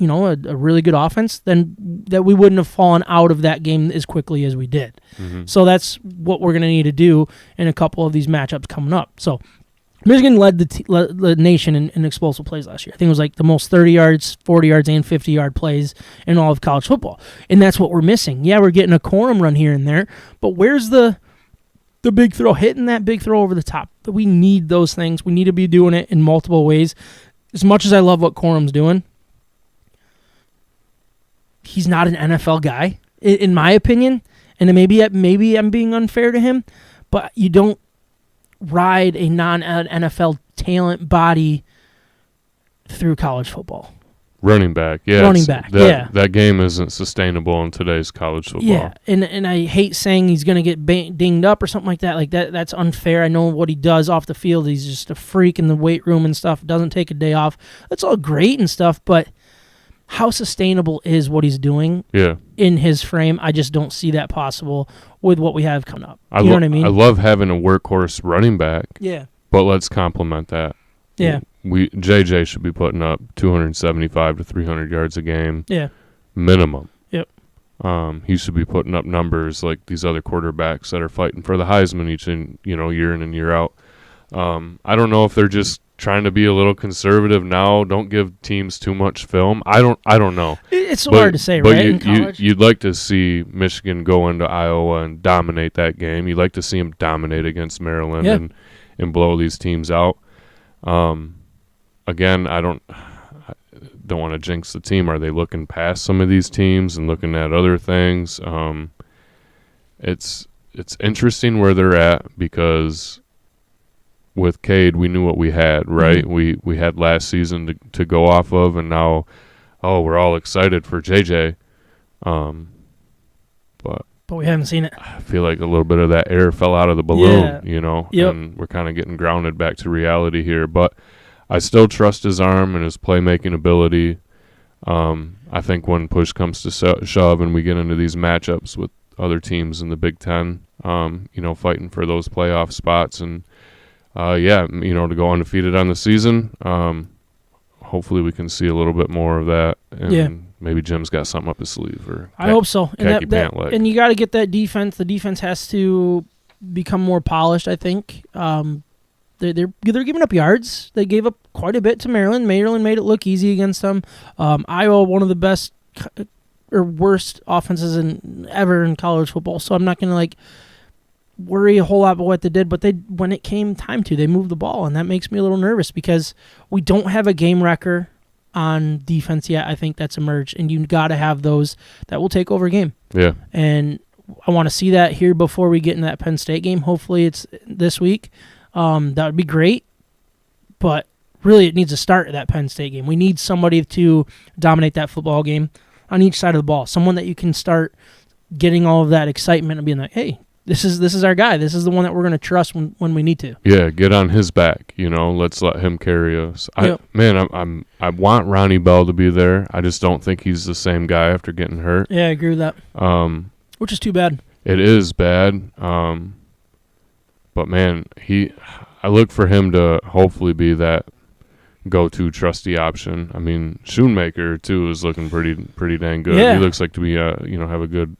a really good offense, then that we wouldn't have fallen out of that game as quickly as we did. Mm-hmm. So that's what we're going to need to do in a couple of these matchups coming up. So Michigan led the nation in explosive plays last year. I think it was like the most 30 yards, 40 yards, and 50-yard plays in all of college football. And that's what we're missing. Yeah, we're getting a Corum run here and there, but where's the big throw, hitting that big throw over the top? We need those things. We need to be doing it in multiple ways. As much as I love what Corum's doing, he's not an NFL guy, in my opinion. And maybe I'm being unfair to him, but you don't ride a non-NFL talent body through college football. Running back, yeah. That game isn't sustainable in today's college football. Yeah, and I hate saying he's going to get dinged up or something like that. Like that's unfair. I know what he does off the field. He's just a freak in the weight room and stuff. Doesn't take a day off. That's all great and stuff, but how sustainable is what he's doing in his frame? I just don't see that possible with what we have coming up. You know what I mean? I love having a workhorse running back. Yeah. But let's complement that. Yeah. JJ should be putting up 275 to 300 yards a game. Yeah. Minimum. Yep. He should be putting up numbers like these other quarterbacks that are fighting for the Heisman year in and year out. I don't know if they're just trying to be a little conservative now. Don't give teams too much film. I don't know. It's so hard to say, but right? In college? You'd like to see Michigan go into Iowa and dominate that game. You'd like to see them dominate against Maryland and blow these teams out. Again, I don't want to jinx the team. Are they looking past some of these teams and looking at other things? It's interesting where they're at because with Cade, we knew what we had, right? Mm-hmm. We had last season to go off of, and now, we're all excited for JJ. But we haven't seen it. I feel like a little bit of that air fell out of the balloon, Yep. And we're kind of getting grounded back to reality here. But I still trust his arm and his playmaking ability. I think when push comes to shove and we get into these matchups with other teams in the Big Ten, fighting for those playoff spots and, to go undefeated on the season, hopefully we can see a little bit more of that. And maybe Jim's got something up his sleeve. I hope so. And you got to get that defense. The defense has to become more polished, I think. They're giving up yards. They gave up quite a bit to Maryland. Maryland made it look easy against them. Iowa, one of the best or worst offenses ever in college football. So I'm not going to worry a whole lot about what they did. But when it came time to, they moved the ball, and that makes me a little nervous because we don't have a game wrecker on defense yet. I think that's emerged, and you got to have those that will take over a game. Yeah, and I want to see that here before we get in that Penn State game. Hopefully, it's this week. That would be great, but really it needs to start at that Penn State game. We need somebody to dominate that football game on each side of the ball, someone that you can start getting all of that excitement and being like, hey, this is our guy. This is the one that we're going to trust when we need to. Yeah, get on his back. Let's let him carry us. Yep. I want Ronnie Bell to be there. I just don't think he's the same guy after getting hurt. Yeah, I agree with that. Which is too bad. It is bad. But man, I look for him to hopefully be that go-to trusty option. I mean, Schoonmaker too is looking pretty dang good. Yeah. He looks like to be have a good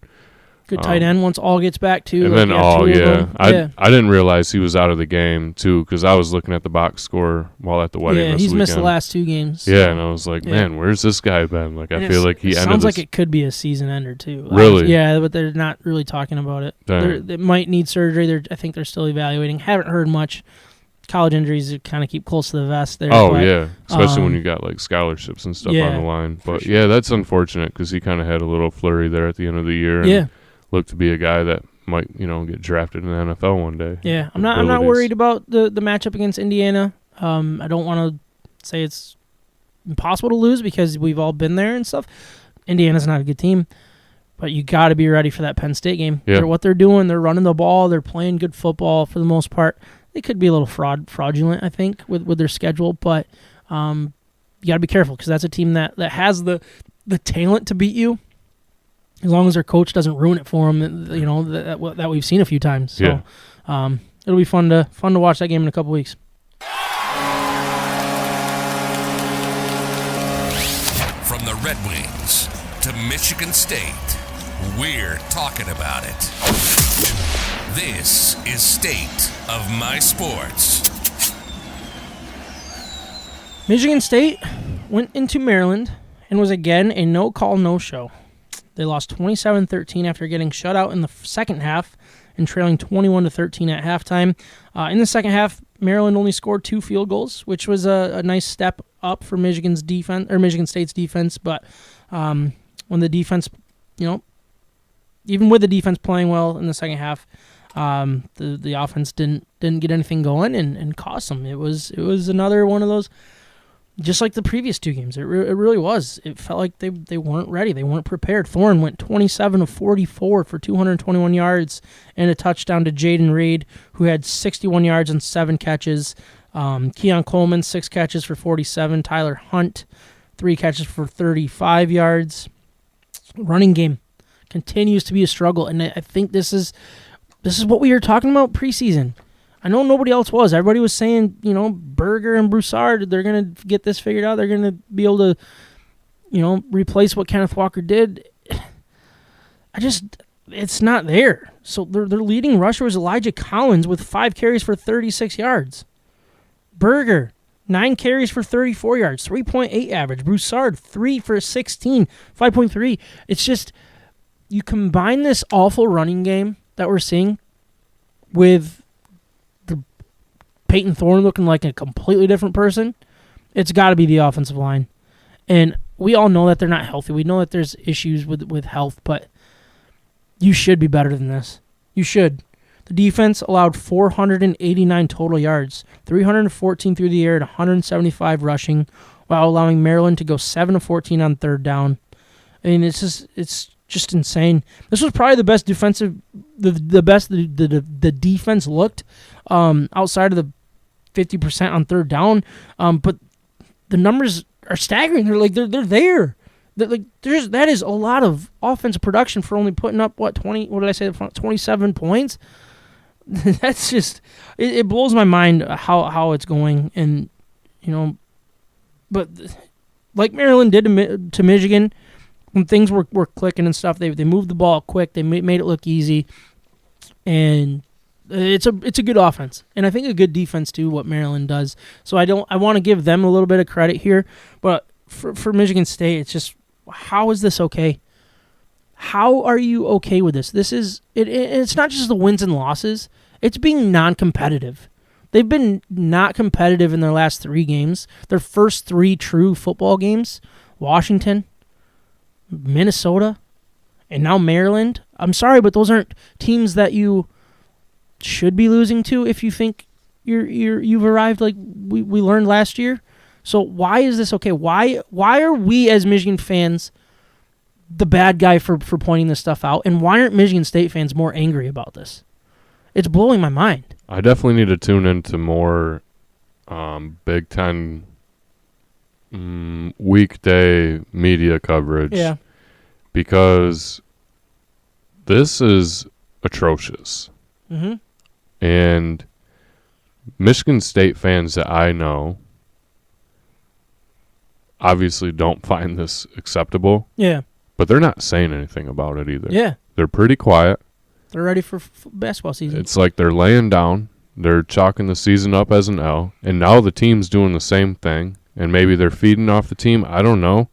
tight end once all gets back too. And then I didn't realize he was out of the game too because I was looking at the box score while at the wedding. Yeah, he's missed the last 2 games. Yeah, and I was like, man, where's this guy been? I feel like he ended. Sounds like it could be a season ender too. Really? Yeah, but they're not really talking about it. They might need surgery. I think they're still evaluating. Haven't heard much. College injuries kind of keep close to the vest there. Especially when you got scholarships and stuff on the line. But sure. That's unfortunate because he kind of had a little flurry there at the end of the year. And looked to be a guy that might get drafted in the NFL one day. Yeah, I'm not worried about the matchup against Indiana. I don't want to say it's impossible to lose because we've all been there and stuff. Indiana's not a good team, but you got to be ready for that Penn State game. Yeah. What they're doing, they're running the ball, they're playing good football for the most part. They could be a little fraudulent, I think, with their schedule, but you got to be careful because that's a team that has the talent to beat you. As long as their coach doesn't ruin it for them, that we've seen a few times. So it'll be fun to watch that game in a couple weeks. From the Red Wings to Michigan State, we're talking about it. This is State of My Sports. Michigan State went into Maryland and was again a no-call, no-show. They lost 27-13 after getting shut out in the second half and trailing 21-13 at halftime. In the second half, Maryland only scored 2 field goals, which was a nice step up for Michigan State's defense. But when the defense, even with the defense playing well in the second half, the offense didn't get anything going and cost them. It was another one of those. Just like the previous 2 games, it really was. It felt like they weren't ready. They weren't prepared. Thorne went 27 of 44 for 221 yards and a touchdown to Jaden Reed, who had 61 yards and 7 catches. Keon Coleman, 6 catches for 47. Tyler Hunt, 3 catches for 35 yards. Running game continues to be a struggle, and I think this is what we were talking about preseason. I know nobody else was. Everybody was saying, Berger and Broussard, they're going to get this figured out. They're going to be able to, replace what Kenneth Walker did. It's not there. So their leading rusher was Elijah Collins with 5 carries for 36 yards. Berger, 9 carries for 34 yards, 3.8 average. Broussard, 3 for 16, 5.3. It's just, you combine this awful running game that we're seeing with Peyton Thorne looking like a completely different person, it's got to be the offensive line. And we all know that they're not healthy. We know that there's issues with health, but you should be better than this. You should. The defense allowed 489 total yards, 314 through the air, and 175 rushing, while allowing Maryland to go 7 of 14 on third down. I mean, it's just insane. This was probably the best defensive, the best the defense looked outside of the 50% on third down, but the numbers are staggering. They're there. That is a lot of offensive production for only putting up 27 points. That's just it blows my mind how it's going, and but like Maryland did to Michigan, when things were clicking and stuff, they moved the ball quick. They made it look easy, and it's a good offense, and I think a good defense too. What Maryland does, so I want to give them a little bit of credit here, but for Michigan State, it's just, how is this okay? How are you okay with this? This is it's not just the wins and losses; it's being non-competitive. They've been not competitive in their last 3 games. Their first 3 true football games: Washington, Minnesota, and now Maryland. I'm sorry, but those aren't teams that you should be losing to if you think you've arrived like we learned last year. So why is this okay? Why are we as Michigan fans the bad guy for pointing this stuff out? And why aren't Michigan State fans more angry about this? It's blowing my mind. I definitely need to tune into more Big Ten weekday media coverage. Yeah. Because this is atrocious. Mm-hmm. And Michigan State fans that I know obviously don't find this acceptable. Yeah. But they're not saying anything about it either. Yeah. They're pretty quiet. They're ready for basketball season. It's like they're laying down. They're chalking the season up as an L. And now the team's doing the same thing. And maybe they're feeding off the team. I don't know.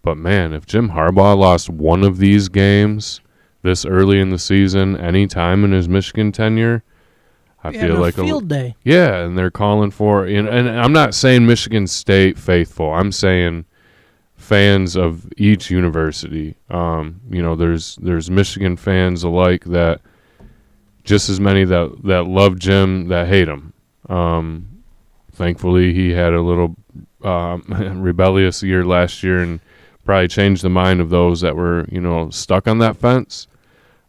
But, man, if Jim Harbaugh lost one of these games this early in the season, any time in his Michigan tenure, I feel like a field day. Yeah, and they're calling for, and I'm not saying Michigan State faithful. I'm saying fans of each university. There's Michigan fans alike that just as many that love Jim that hate him. Thankfully, he had a little rebellious year last year and probably changed the mind of those that were, stuck on that fence.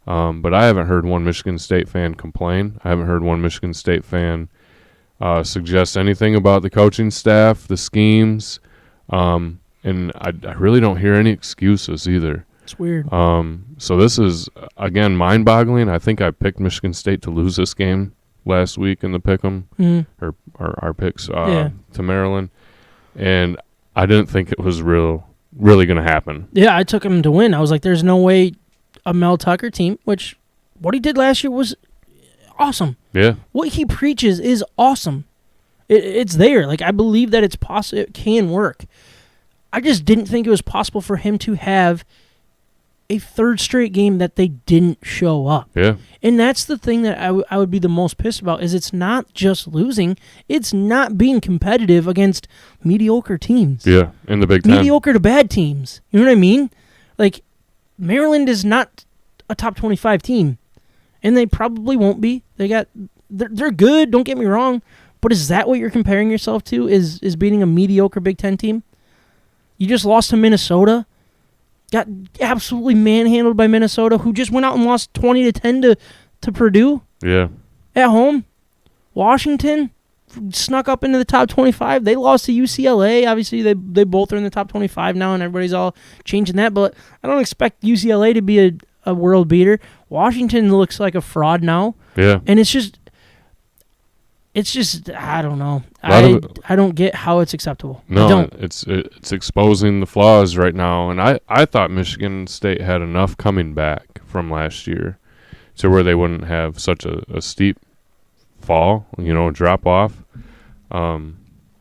But I haven't heard one Michigan State fan complain. I haven't heard one Michigan State fan suggest anything about the coaching staff, the schemes, and I really don't hear any excuses either. It's weird. So this is, again, mind-boggling. I think I picked Michigan State to lose this game last week in the pick'em, or our picks to Maryland, and I didn't think it was real really going to happen. Yeah, I took him to win. I was like, there's no way a Mel Tucker team, which what he did last year was awesome. Yeah. What he preaches is awesome. It's there. Like, I believe that it's possible. It can work. I just didn't think it was possible for him to have a third straight game that they didn't show up. Yeah. And that's the thing that I would be the most pissed about is it's not just losing. It's not being competitive against mediocre teams. Yeah, in the Big Ten. Mediocre to bad teams. You know what I mean? Like, Maryland is not a top 25 team. And they probably won't be. They're good, don't get me wrong. But is that what you're comparing yourself to, is beating a mediocre Big Ten team? You just lost to Minnesota. Got absolutely manhandled by Minnesota, who just went out and lost 20-10 to Purdue. Yeah. At home. Washington snuck up into the top 25. They lost to UCLA. Obviously, they both are in the top 25 now, and everybody's all changing that. But I don't expect UCLA to be a world beater. Washington looks like a fraud now. Yeah. And it's just I don't know. I don't get how it's acceptable. No, I don't. It's exposing the flaws right now. And I thought Michigan State had enough coming back from last year to where they wouldn't have such a steep fall, drop off.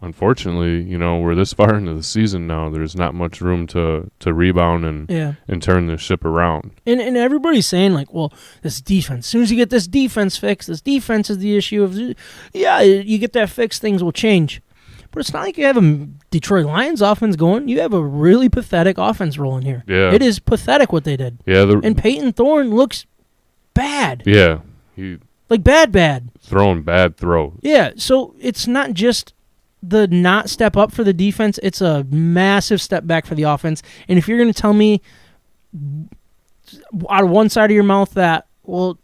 Unfortunately, we're this far into the season now. There's not much room to rebound and turn the ship around. And everybody's saying, like, well, this defense, as soon as you get this defense fixed, this defense is the issue of, you get that fixed, things will change. But it's not like you have a Detroit Lions offense going. You have a really pathetic offense rolling here. Yeah. It is pathetic what they did. Yeah. And Peyton Thorne looks bad. Yeah. Like bad. Throwing bad throws. Yeah, so it's not just the not step up for the defense, it's a massive step back for the offense. And if you're going to tell me out of one side of your mouth that, well,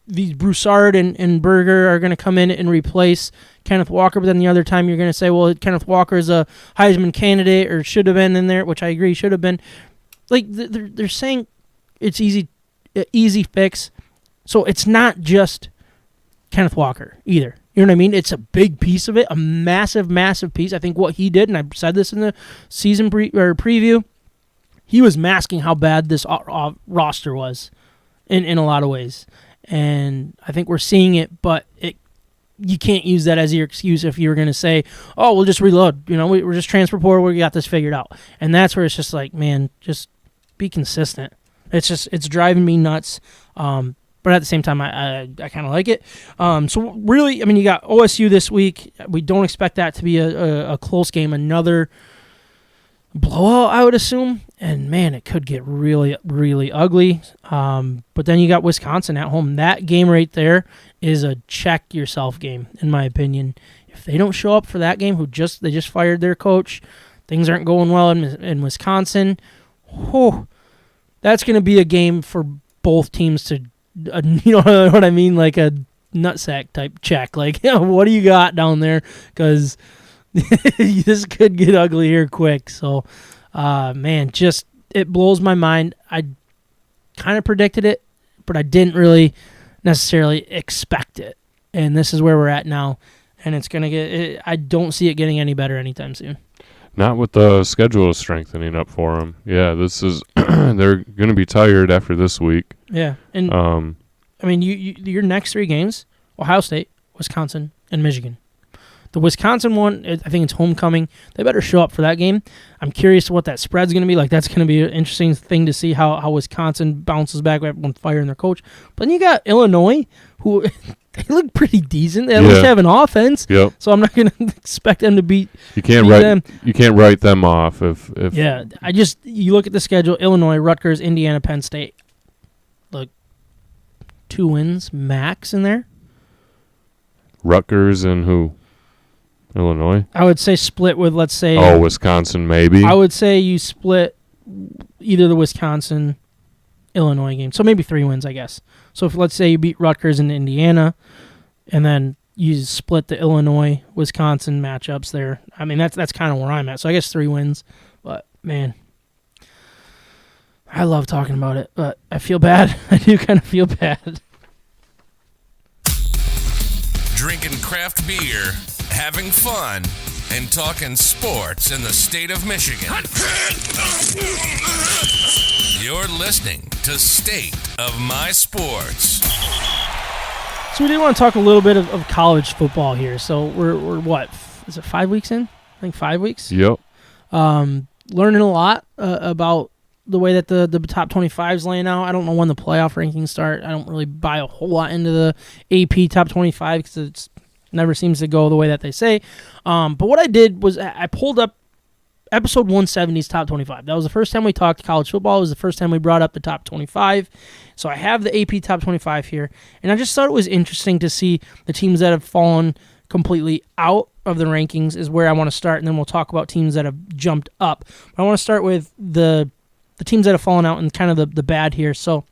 these Broussard and Berger are going to come in and replace Kenneth Walker, but then the other time you're going to say, well, Kenneth Walker is a Heisman candidate or should have been in there, which I agree should have been. Like, they're saying it's easy fix. So it's not just Kenneth Walker either. You know what I mean? It's a big piece of it, a massive, massive piece. I think what he did, and I said this in the season preview, he was masking how bad this roster was in a lot of ways. And I think we're seeing it, but you can't use that as your excuse if you were going to say, oh, we'll just reload. We're just transfer portal, we got this figured out. And that's where it's just like, man, just be consistent. It's driving me nuts. But at the same time, I kind of like it. So really, you got OSU this week. We don't expect that to be a close game. Another blowout, I would assume. And, man, it could get really, really ugly. But then you got Wisconsin at home. That game right there is a check-yourself game, in my opinion. If they don't show up for that game, they just fired their coach, things aren't going well in Wisconsin, that's going to be a game for both teams to you know what I mean? Like a nutsack type check. Like, what do you got down there? Because this could get ugly here quick. So, man, just it blows my mind. I kind of predicted it, but I didn't really necessarily expect it. And this is where we're at now. And it's going to get I don't see it getting any better anytime soon. Not with the schedule strengthening up for them. Yeah, this is they're going to be tired after this week. Yeah, and your next three games: Ohio State, Wisconsin, and Michigan. The Wisconsin one, I think it's homecoming. They better show up for that game. I'm curious what that spread's going to be like. That's going to be an interesting thing to see how Wisconsin bounces back when firing their coach. But then you got Illinois, who they look pretty decent. They at least have an offense. Yep. So I'm not going to expect them to beat. You can't write them off if. Yeah, you look at the schedule: Illinois, Rutgers, Indiana, Penn State. Look, 2 wins max in there. Rutgers and who? Illinois? I would say split with, let's say... Wisconsin, maybe? I would say you split either the Wisconsin-Illinois game. So maybe 3 wins, I guess. So if let's say you beat Rutgers and Indiana, and then you split the Illinois-Wisconsin matchups there. I mean, that's kind of where I'm at. So I guess 3 wins. But, man, I love talking about it, but I feel bad. I do kind of feel bad. Drinking craft beer, having fun. and talking sports in the state of Michigan. You're listening to State of My Sports. So we did want to talk a little bit of college football here. So we're what? Is it 5 weeks in? I think 5 weeks. Yep. Learning a lot about the way that the top 25 is laying out. I don't know when the playoff rankings start. I don't really buy a whole lot into the AP top 25 because it never seems to go the way that they say. But what I did was I pulled up episode 170's top 25. That was the first time we talked college football. It was the first time we brought up the top 25. So I have the AP top 25 here, and I just thought it was interesting to see the teams that have fallen completely out of the rankings is where I want to start, and then we'll talk about teams that have jumped up. But I want to start with the teams that have fallen out and kind of the bad here. So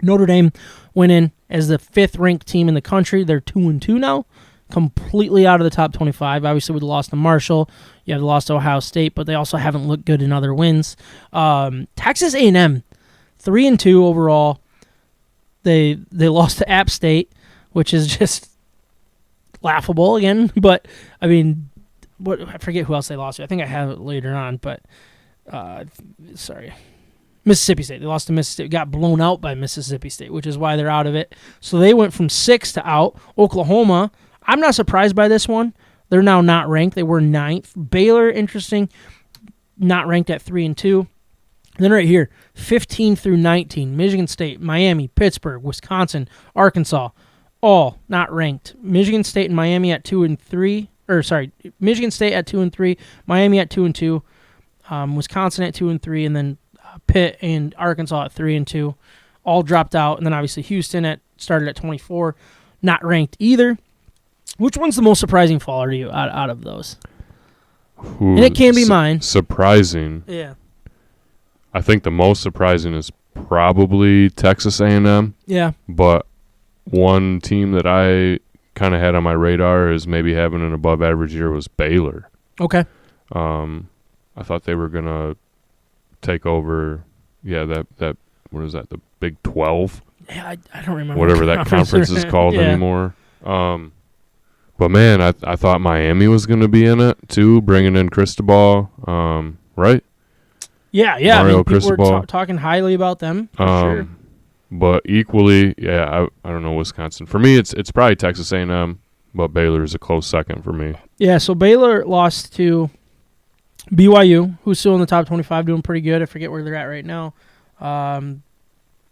Notre Dame went in as the 5th ranked team in the country. They're 2-2 now, completely out of the top 25. Obviously, with the loss to Marshall, you have the loss to Ohio State, but they also haven't looked good in other wins. Texas A&M, 3-2 overall. They lost to App State, which is just laughable again. But I mean, I forget who else they lost to. I think I have it later on, but Mississippi State. They lost to Mississippi. Got blown out by Mississippi State, which is why they're out of it. So they went from 6 to out. Oklahoma, I'm not surprised by this one. They're now not ranked. They were 9th. Baylor, interesting, not ranked at 3-2. Then right here, 15 through 19, Michigan State, Miami, Pittsburgh, Wisconsin, Arkansas, all not ranked. Michigan State and Miami at 2-3, Michigan State at 2-3, Miami at 2-2, Wisconsin at 2-3, and then Pitt and Arkansas at 3-2, all dropped out. And then obviously Houston started at 24, not ranked either. Which one's the most surprising faller to you out of those? Ooh, and it can be mine. Surprising. Yeah. I think the most surprising is probably Texas A&M. Yeah. But one team that I kind of had on my radar is maybe having an above-average year was Baylor. Okay. I thought they were going to take over, that what is that, the Big 12? Yeah, I don't remember. Whatever that conference is called anymore. But, man, I thought Miami was going to be in it, too, bringing in Cristobal, right? Yeah. Mario People were Cristobal. talking highly about them, for sure. But equally, I don't know, Wisconsin. For me, it's probably Texas A&M, but Baylor is a close second for me. Yeah, so Baylor lost to BYU, who's still in the top 25, doing pretty good. I forget where they're at right now.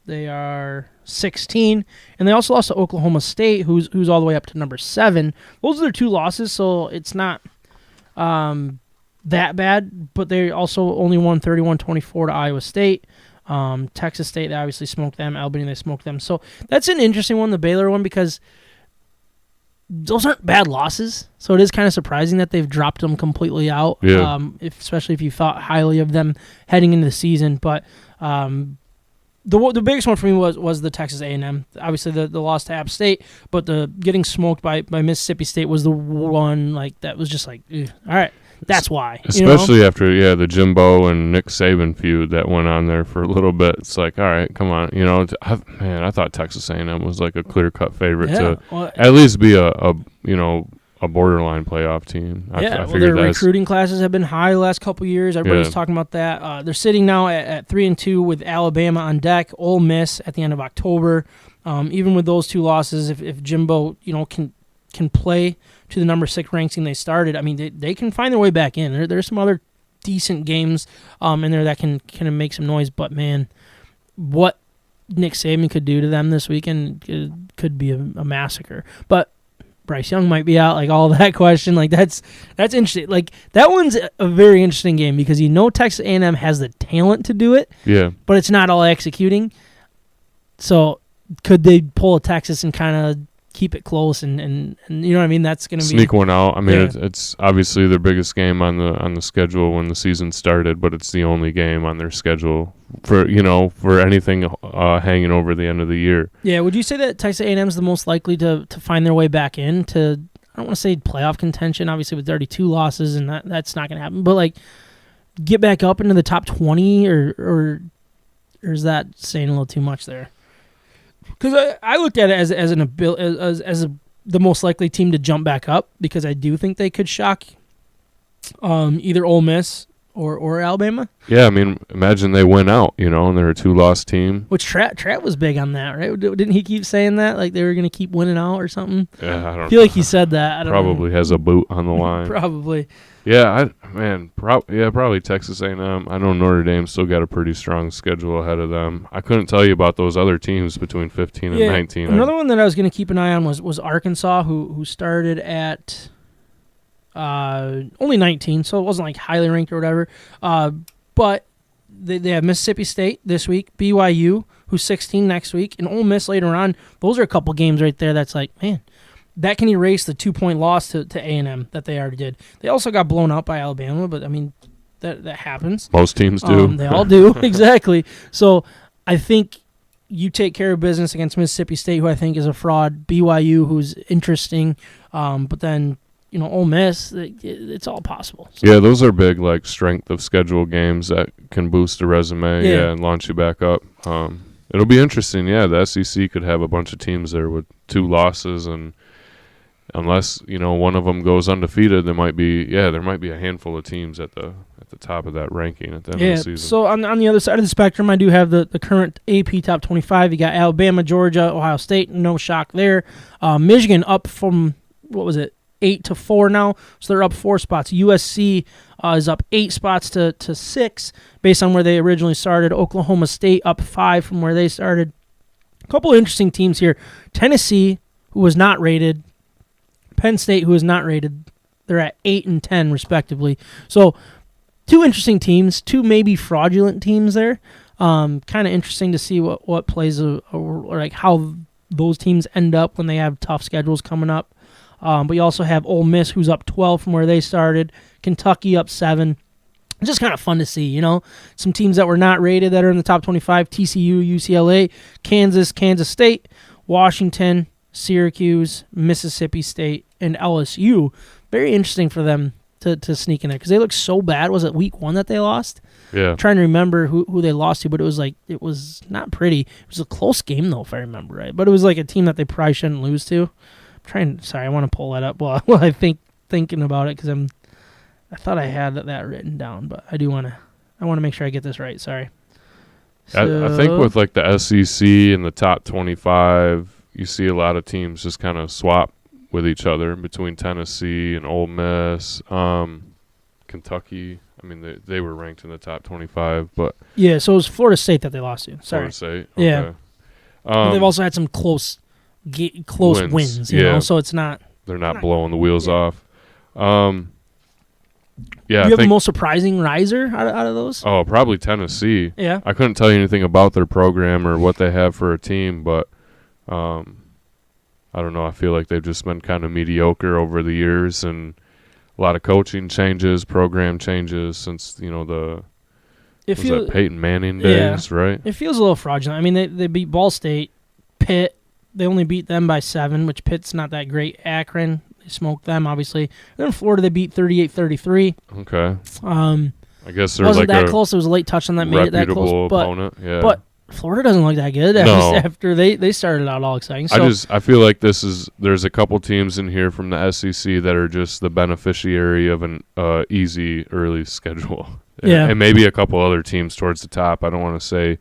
They are 16, and they also lost to Oklahoma State, who's all the way up to number 7. Those are their 2 losses, so it's not that bad, but they also only won 31-24 to Iowa State. Texas State, they obviously smoked them. Albany, they smoked them. So that's an interesting one, the Baylor one, because those aren't bad losses. So it is kind of surprising that they've dropped them completely out, especially if you thought highly of them heading into the season. But the biggest one for me was the Texas A&M. Obviously, the loss to App State, but the getting smoked by Mississippi State was the one that was just like, all right. That's why. Especially after, the Jimbo and Nick Saban feud that went on there for a little bit. It's like, all right, come on. I thought Texas A&M was like a clear-cut favorite to at least be a borderline playoff team. I their recruiting classes have been high the last couple of years. Everybody's talking about that. They're sitting now at 3-2 with Alabama on deck, Ole Miss at the end of October. Even with those 2 losses, if Jimbo, can play to the number 6 ranking they started, I mean, they can find their way back in. There's some other decent games in there that can kind of make some noise, but man, what Nick Saban could do to them this weekend could be a massacre. But Bryce Young might be out, like all that question, like that's interesting. Like that one's a very interesting game because Texas A&M has the talent to do it, but it's not all executing. So could they pull a Texas and kind of keep it close and you know what I mean? That's going to sneak one out. I mean, it's obviously their biggest game on the schedule when the season started, but it's the only game on their schedule for anything hanging over the end of the year. Yeah, would you say that Texas A&M is the most likely to find their way back into, I don't want to say playoff contention, obviously with 32 losses, and that's not going to happen, but like get back up into the top 20 or is that saying a little too much there? Because I looked at it as the most likely team to jump back up because I do think they could shock either Ole Miss or Alabama. Yeah, I mean, imagine they win out, and they're a 2-loss team. Which Trapp was big on that, right? Didn't he keep saying that, like they were going to keep winning out or something? Yeah, I don't I feel like he said that. I don't Probably know. has a boot on the line. Probably. Yeah, probably Texas A&M. I know Notre Dame still got a pretty strong schedule ahead of them. I couldn't tell you about those other teams between 15 and 19. Another one that I was going to keep an eye on was Arkansas, who started at only 19, so it wasn't like highly ranked or whatever. But they have Mississippi State this week, BYU, who's 16 next week, and Ole Miss later on. Those are a couple games right there that's like, man, that can erase the 2-point loss to A&M that they already did. They also got blown out by Alabama, but, I mean, that happens. Most teams do. They all do, exactly. So I think you take care of business against Mississippi State, who I think is a fraud, BYU, who's interesting, but then, Ole Miss, it's all possible. So. Yeah, those are big, like, strength of schedule games that can boost a resume and launch you back up. It'll be interesting. Yeah, the SEC could have a bunch of teams there with 2 losses, and unless one of them goes undefeated, there might be a handful of teams at the top of that ranking at the end of the season. So on the other side of the spectrum, I do have the current AP top 25. You got Alabama, Georgia, Ohio State. No shock there. Michigan up from 8 to 4 now, so they're up 4 spots. USC is up 8 spots to 6 based on where they originally started. Oklahoma State up 5 from where they started. A couple of interesting teams here. Tennessee, who was not rated. Penn State, who is not rated. They're at 8 and 10, respectively. So 2 interesting teams, 2 maybe fraudulent teams there. Kind of interesting to see what plays or like how those teams end up when they have tough schedules coming up. But you also have Ole Miss, who's up 12 from where they started. Kentucky up 7. It's just kind of fun to see, Some teams that were not rated that are in the top 25, TCU, UCLA, Kansas State, Washington, Syracuse, Mississippi State, and LSU. Very interesting for them to sneak in there because they look so bad. Was it week 1 that they lost? Yeah. I'm trying to remember who they lost to, but it was not pretty. It was a close game, though, if I remember right. But it was like a team that they probably shouldn't lose to. I want to pull that up while I thinking about it because I thought I had that written down, but I want to make sure I get this right. Sorry. I think with like the SEC and the top 25, you see a lot of teams just kind of swap with each other between Tennessee and Ole Miss, Kentucky. I mean, they were ranked in the top 25, but yeah. So it was Florida State that they lost to. Sorry. Florida State. Okay. Yeah. They've also had some close wins, you know, so it's not. They're not blowing the wheels off. Do you have the most surprising riser out of those? Oh, probably Tennessee. Yeah. I couldn't tell you anything about their program or what they have for a team, but I don't know. I feel like they've just been kind of mediocre over the years, and a lot of coaching changes, program changes since that Peyton Manning days, right? It feels a little fraudulent. I mean, they beat Ball State, Pitt. They only beat them by 7, which Pitt's not that great. Akron, they smoked them, obviously. Then in Florida, they beat 38-33. Okay. I guess it wasn't that close. It was a late touchdown that made it that close. Opponent. But Florida doesn't look that good after they started out all exciting. So I feel like there's a couple teams in here from the SEC that are just the beneficiary of an easy early schedule. Yeah. And maybe a couple other teams towards the top. I don't want to say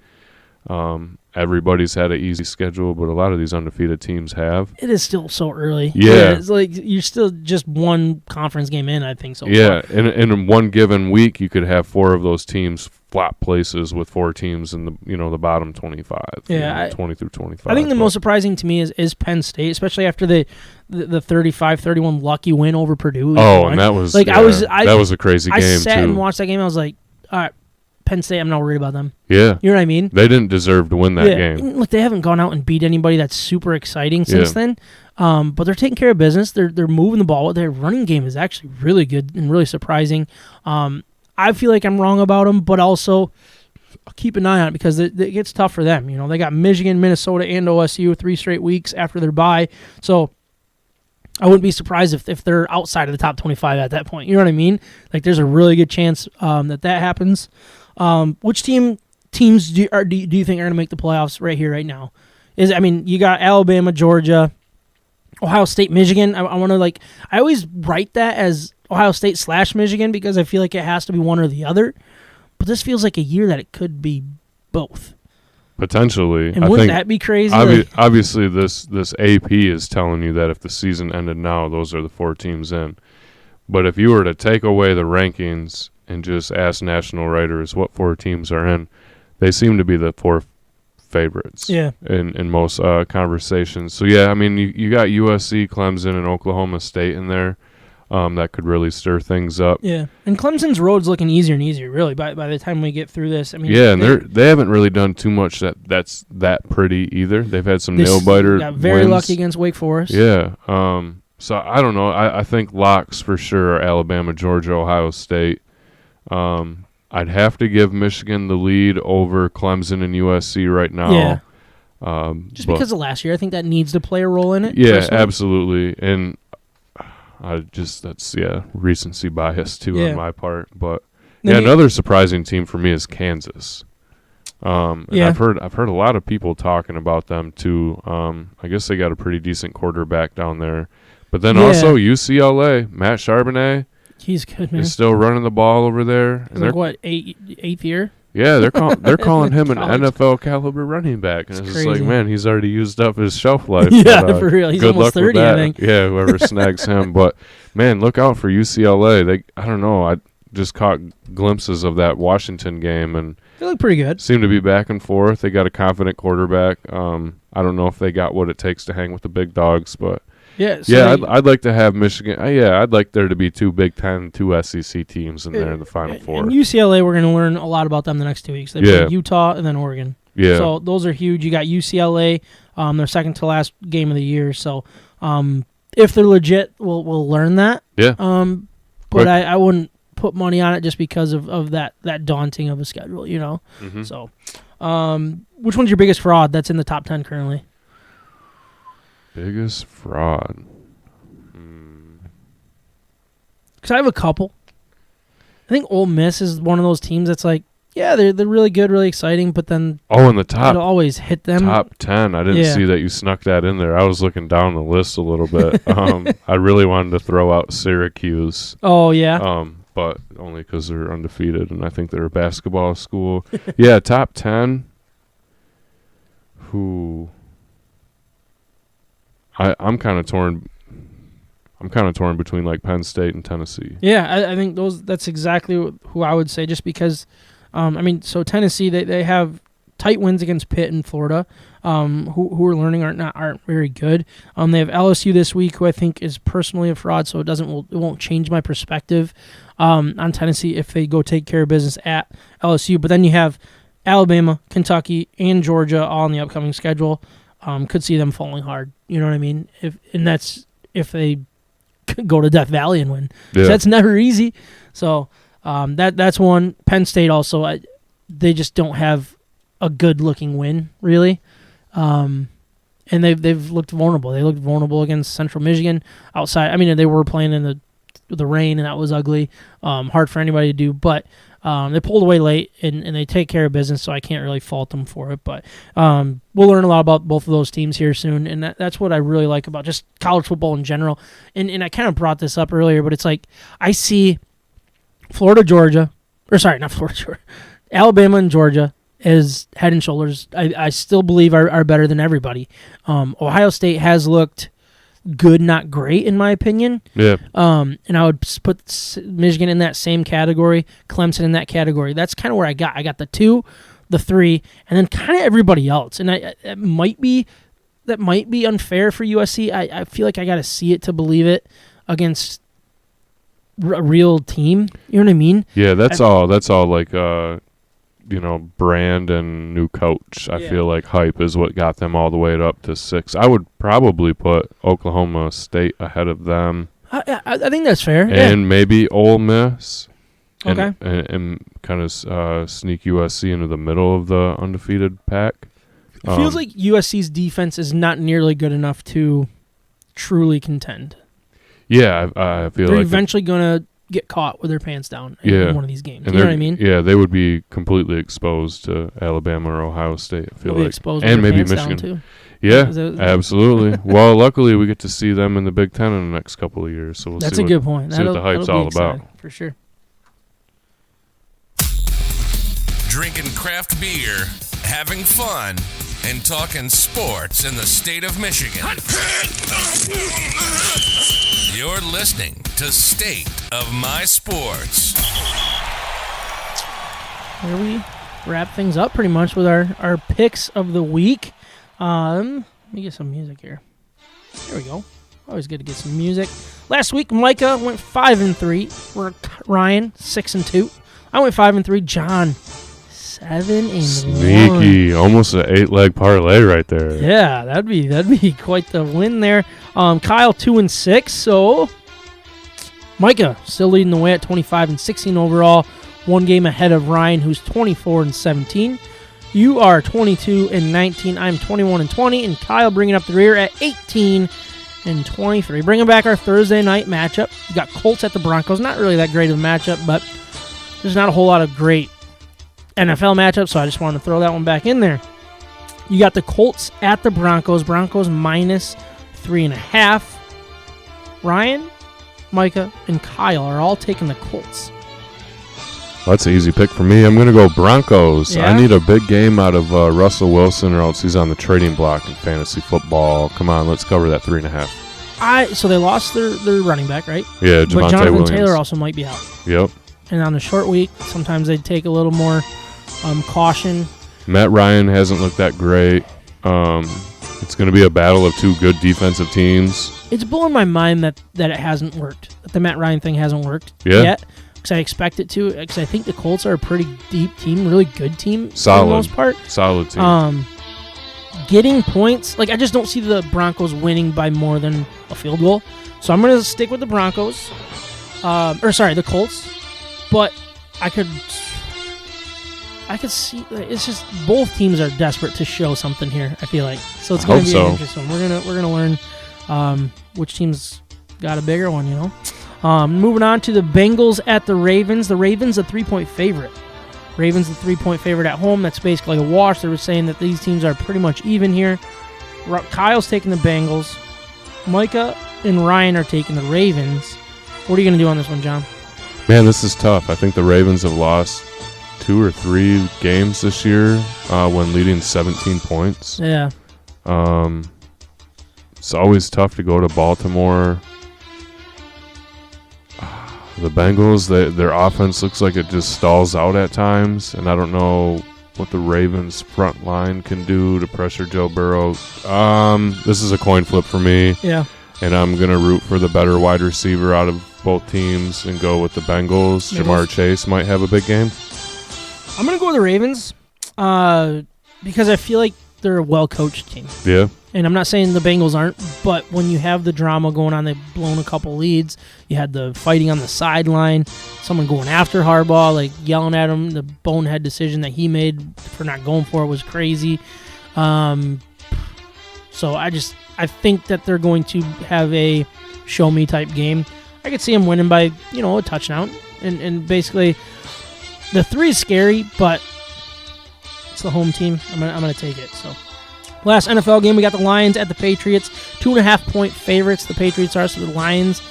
everybody's had an easy schedule, but a lot of these undefeated teams have. It is still so early. Yeah. It's like you're still just one conference game in, I think so. Yeah, and in one given week, you could have 4 of those teams flop places with 4 teams in the bottom 25. Yeah, 20 through 25. I think the most surprising to me is Penn State, especially after the 35-31 lucky win over Purdue. And that was that was a crazy game too. I sat and watched that game. I was like, all right, Penn State, I'm not worried about them. Yeah. You know what I mean? They didn't deserve to win that game. Look, they haven't gone out and beat anybody that's super exciting since then. But they're taking care of business. They're moving the ball. Their running game is actually really good and really surprising. I feel like I'm wrong about them, but also I'll keep an eye on it because it gets tough for them. They got Michigan, Minnesota, and OSU 3 straight weeks after their bye. So I wouldn't be surprised if they're outside of the top 25 at that point. You know what I mean? Like there's a really good chance that happens. Which teams do you think are going to make the playoffs right here, right now? You got Alabama, Georgia, Ohio State, Michigan. I want to I always write that as Ohio State / Michigan because I feel like it has to be one or the other. But this feels like a year that it could be both. Potentially. And wouldn't that be crazy? Obviously, this AP is telling you that if the season ended now, those are the 4 teams in. But if you were to take away the rankings and just ask national writers what 4 teams are in, they seem to be the 4 favorites in most conversations. So, yeah, I mean, you got USC, Clemson, and Oklahoma State in there. That could really stir things up. Yeah, and Clemson's road's looking easier and easier, really, by the time we get through this. I mean, yeah, and they haven't really done too much that's that pretty either. They've had some nail-biter got very wins. lucky against Wake Forest. Yeah, so I don't know. I think locks for sure are Alabama, Georgia, Ohio State. I'd have to give Michigan the lead over Clemson and USC right now. Yeah. Just because of last year, I think that needs to play a role in it. Yeah, personally. absolutely. And that's recency bias too on my part. But another surprising team for me is Kansas. And I've heard a lot of people talking about them too. I guess they got a pretty decent quarterback down there. But then also UCLA, Matt Charbonnet. He's good, man. He's still running the ball over there. And they're what, eighth year? Yeah, they're calling him an NFL caliber running back, and it's just like, man, he's already used up his shelf life. Yeah, for real. He's almost 30, I think. Yeah, whoever snags him. But man, look out for UCLA. I don't know. I just caught glimpses of that Washington game, and they look pretty good. Seem to be back and forth. They got a confident quarterback. I don't know if they got what it takes to hang with the big dogs, but. I'd like to have Michigan. I'd like there to be 2 Big Ten, 2 SEC teams in there in the Final Four. And UCLA, we're going to learn a lot about them the next 2 weeks. They play Utah and then Oregon. Yeah. So those are huge. You got UCLA, their second to last game of the year. So if they're legit, we'll learn that. Yeah. But I wouldn't put money on it just because of that daunting of a schedule, you know. Mm-hmm. So, which one's your biggest fraud that's in the top 10 currently? Biggest fraud. Because I have a couple. I think Ole Miss is one of those teams that's like, yeah, they're really good, really exciting, but then in the top, it'll always hit them. Top 10. I didn't see that you snuck that in there. I was looking down the list a little bit. I really wanted to throw out Syracuse. Oh yeah. But only because they're undefeated, and I think they're a basketball school. Yeah, top 10. Who? I'm kind of torn. I'm kind of torn between like Penn State and Tennessee. Yeah, I think that's exactly who I would say. Just because, so Tennessee they have tight wins against Pitt and Florida, who are learning aren't very good. They have LSU this week, who I think is personally a fraud, so it won't change my perspective on Tennessee if they go take care of business at LSU. But then you have Alabama, Kentucky, and Georgia all on the upcoming schedule. Could see them falling hard. You know what I mean? That's if they go to Death Valley and win. Yeah. So that's never easy. So that's one. Penn State also, they just don't have a good-looking win, really. And they've looked vulnerable. They looked vulnerable against Central Michigan outside. I mean, they were playing in the rain, and that was ugly. Hard for anybody to do, but they pulled away late, and they take care of business, so I can't really fault them for it. But we'll learn a lot about both of those teams here soon, and that's what I really like about just college football in general. And I kind of brought this up earlier, but it's like I see Alabama and Georgia as head and shoulders. I still believe are better than everybody. Ohio State has looked good, not great, in my opinion. Yeah. And I would put Michigan in that same category, Clemson in that category. That's kind of where I got the 2, the 3, and then kind of everybody else. And that might be unfair for USC. I feel like I got to see it to believe it against a real team. You know what I mean? Yeah, that's all like brand and new coach. I feel like hype is what got them all the way up to 6. I would probably put Oklahoma State ahead of them. I think that's fair. And maybe Ole Miss. Okay. And kind of sneak USC into the middle of the undefeated pack. It feels like USC's defense is not nearly good enough to truly contend. Yeah, I feel they're like eventually going to get caught with their pants down in one of these games. And you know what I mean? Yeah, they would be completely exposed to Alabama or Ohio State, I feel They'll be like. exposed And with their maybe pants Michigan. down too. Yeah, absolutely. Well, luckily we get to see them in the Big Ten in the next couple of years, so we'll That's see a good point. see what the hype's all about. Exciting, for sure. Drinking craft beer, having fun, and talking sports in the state of Michigan. You're listening to State of My Sports. Here we wrap things up pretty much with our picks of the week. Let me get some music here. There we go. Always good to get some music. Last week, Micah went 5-3. Ryan 6-2. I went 5-3. John 7-1. Sneaky, almost an 8-leg parlay right there. Yeah, that'd be quite the win there. Kyle 2-6. So Micah still leading the way at 25-16 overall. One game ahead of Ryan, who's 24-17. You are 22-19. I'm 21-20, and Kyle bringing up the rear at 18-23. Bringing back our Thursday night matchup. You got Colts at the Broncos. Not really that great of a matchup, but there's not a whole lot of great NFL matchups, so I just wanted to throw that one back in there. You got the Colts at the Broncos. Broncos minus 3.5. Ryan, Micah, and Kyle are all taking the Colts. That's an easy pick for me. I'm going to go Broncos. Yeah? I need a big game out of Russell Wilson, or else he's on the trading block in fantasy football. Come on, let's cover that 3.5. So they lost their running back, right? Yeah, But Javonte Jonathan Williams. Taylor also might be out. Yep. And on a short week, sometimes they take a little more caution. Matt Ryan hasn't looked that great. It's going to be a battle of two good defensive teams. It's blowing my mind that it hasn't worked. That the Matt Ryan thing hasn't worked Yeah. yet. Because I expect it to. Because I think the Colts are a pretty deep team, really good team Solid. for the most part. Solid team. Getting points, like I just don't see the Broncos winning by more than a field goal. So I'm going to stick with the Broncos. The Colts. But I could see it's just both teams are desperate to show something here. I feel like so it's going to be an interesting one. We're gonna learn which team's got a bigger one. Moving on to the Bengals at the Ravens. The Ravens a 3-point favorite. Ravens a 3-point favorite at home. That's basically a wash. They were saying that these teams are pretty much even here. Kyle's taking the Bengals. Micah and Ryan are taking the Ravens. What are you going to do on this one, John? Man, this is tough. I think the Ravens have lost 2 or 3 games this year when leading 17 points. Yeah. It's always tough to go to Baltimore. The Bengals, their offense looks like it just stalls out at times, and I don't know what the Ravens' front line can do to pressure Joe Burrow. This is a coin flip for me. Yeah. And I'm going to root for the better wide receiver out of both teams and go with the Bengals. Jamar Chase might have a big game. I'm going to go with the Ravens because I feel like they're a well-coached team. Yeah. And I'm not saying the Bengals aren't, but when you have the drama going on, they've blown a couple leads. You had the fighting on the sideline, someone going after Harbaugh, like yelling at him. The bonehead decision that he made for not going for it was crazy. So I think that they're going to have a show-me type game. I could see them winning by, a touchdown. And basically, the 3 is scary, but it's the home team. I'm gonna take it. So, last NFL game, we got the Lions at the Patriots. 2.5-point favorites. The Patriots are, so the Lions.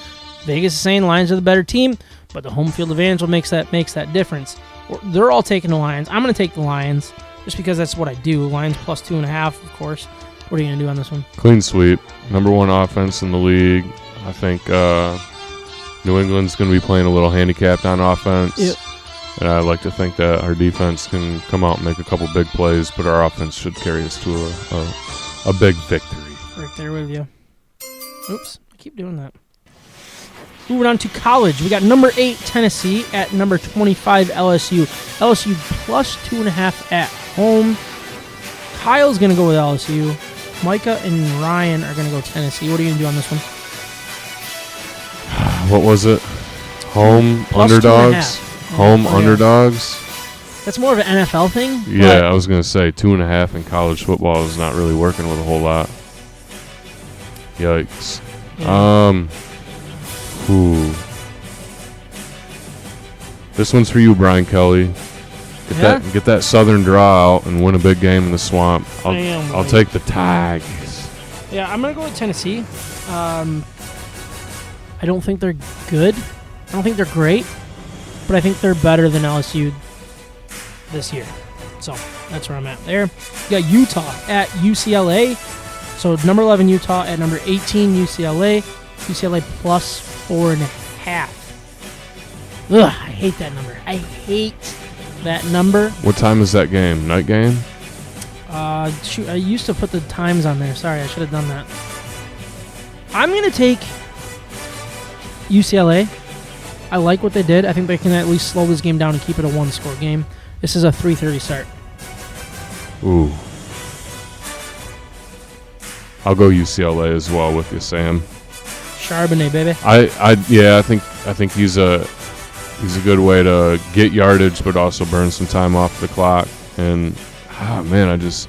Vegas is saying the Lions are the better team, but the home field advantage makes that difference. They're all taking the Lions. I'm gonna take the Lions just because that's what I do. Lions plus 2.5, of course. What are you gonna do on this one? Clean sweep. Number 1 offense in the league. I think New England's going to be playing a little handicapped on offense. Yep. And I like to think that our defense can come out and make a couple big plays, but our offense should carry us to a big victory. Right there with you. Oops, I keep doing that. Moving on to college. We got number 8 Tennessee at number 25 LSU. LSU plus 2.5 at home. Kyle's going to go with LSU. Micah and Ryan are going to go Tennessee. What are you going to do on this one? What was it? Home Plus underdogs? 2.5. Home Oh, yeah. underdogs? That's more of an NFL thing. Yeah, I was going to say 2.5 in college football is not really working with a whole lot. Yikes. Yeah. This one's for you, Brian Kelly. Get that Southern draw out and win a big game in the Swamp. I'll take the Tigers. Yeah, I'm going to go with Tennessee. I don't think they're good. I don't think they're great. But I think they're better than LSU this year. So that's where I'm at there. You got Utah at UCLA. So number 11 Utah at number 18 UCLA. UCLA plus 4.5. Ugh, I hate that number. I hate that number. What time is that game? Night game? Shoot, I used to put the times on there. Sorry, I should have done that. I'm going to take UCLA. I like what they did. I think they can at least slow this game down and keep it a one-score game. This is a 3:30 start. Ooh. I'll go UCLA as well with you, Sam. Charbonnet, baby. I think he's a good way to get yardage, but also burn some time off the clock. And man, I don't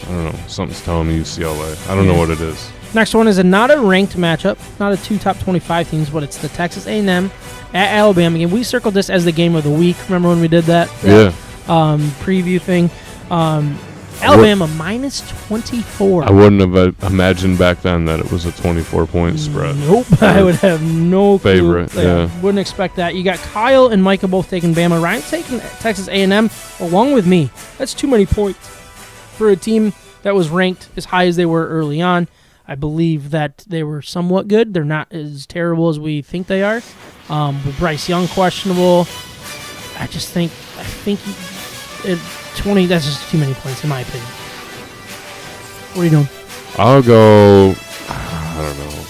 know. Something's telling me UCLA. I don't know what it is. Next one is not a ranked matchup, not a two top 25 teams, but it's the Texas A&M at Alabama game. We circled this as the game of the week. Remember when we did that? Yeah. Preview thing. Alabama minus 24. I wouldn't have imagined back then that it was a 24-point spread. Nope. I would have no clue. Favorite, yeah. Wouldn't expect that. You got Kyle and Micah both taking Bama. Ryan's taking Texas A&M along with me. That's too many points for a team that was ranked as high as they were early on. I believe that they were somewhat good. They're not as terrible as we think they are. With Bryce Young questionable, I think 20. That's just too many points in my opinion. What are you doing? I'll go. I don't know.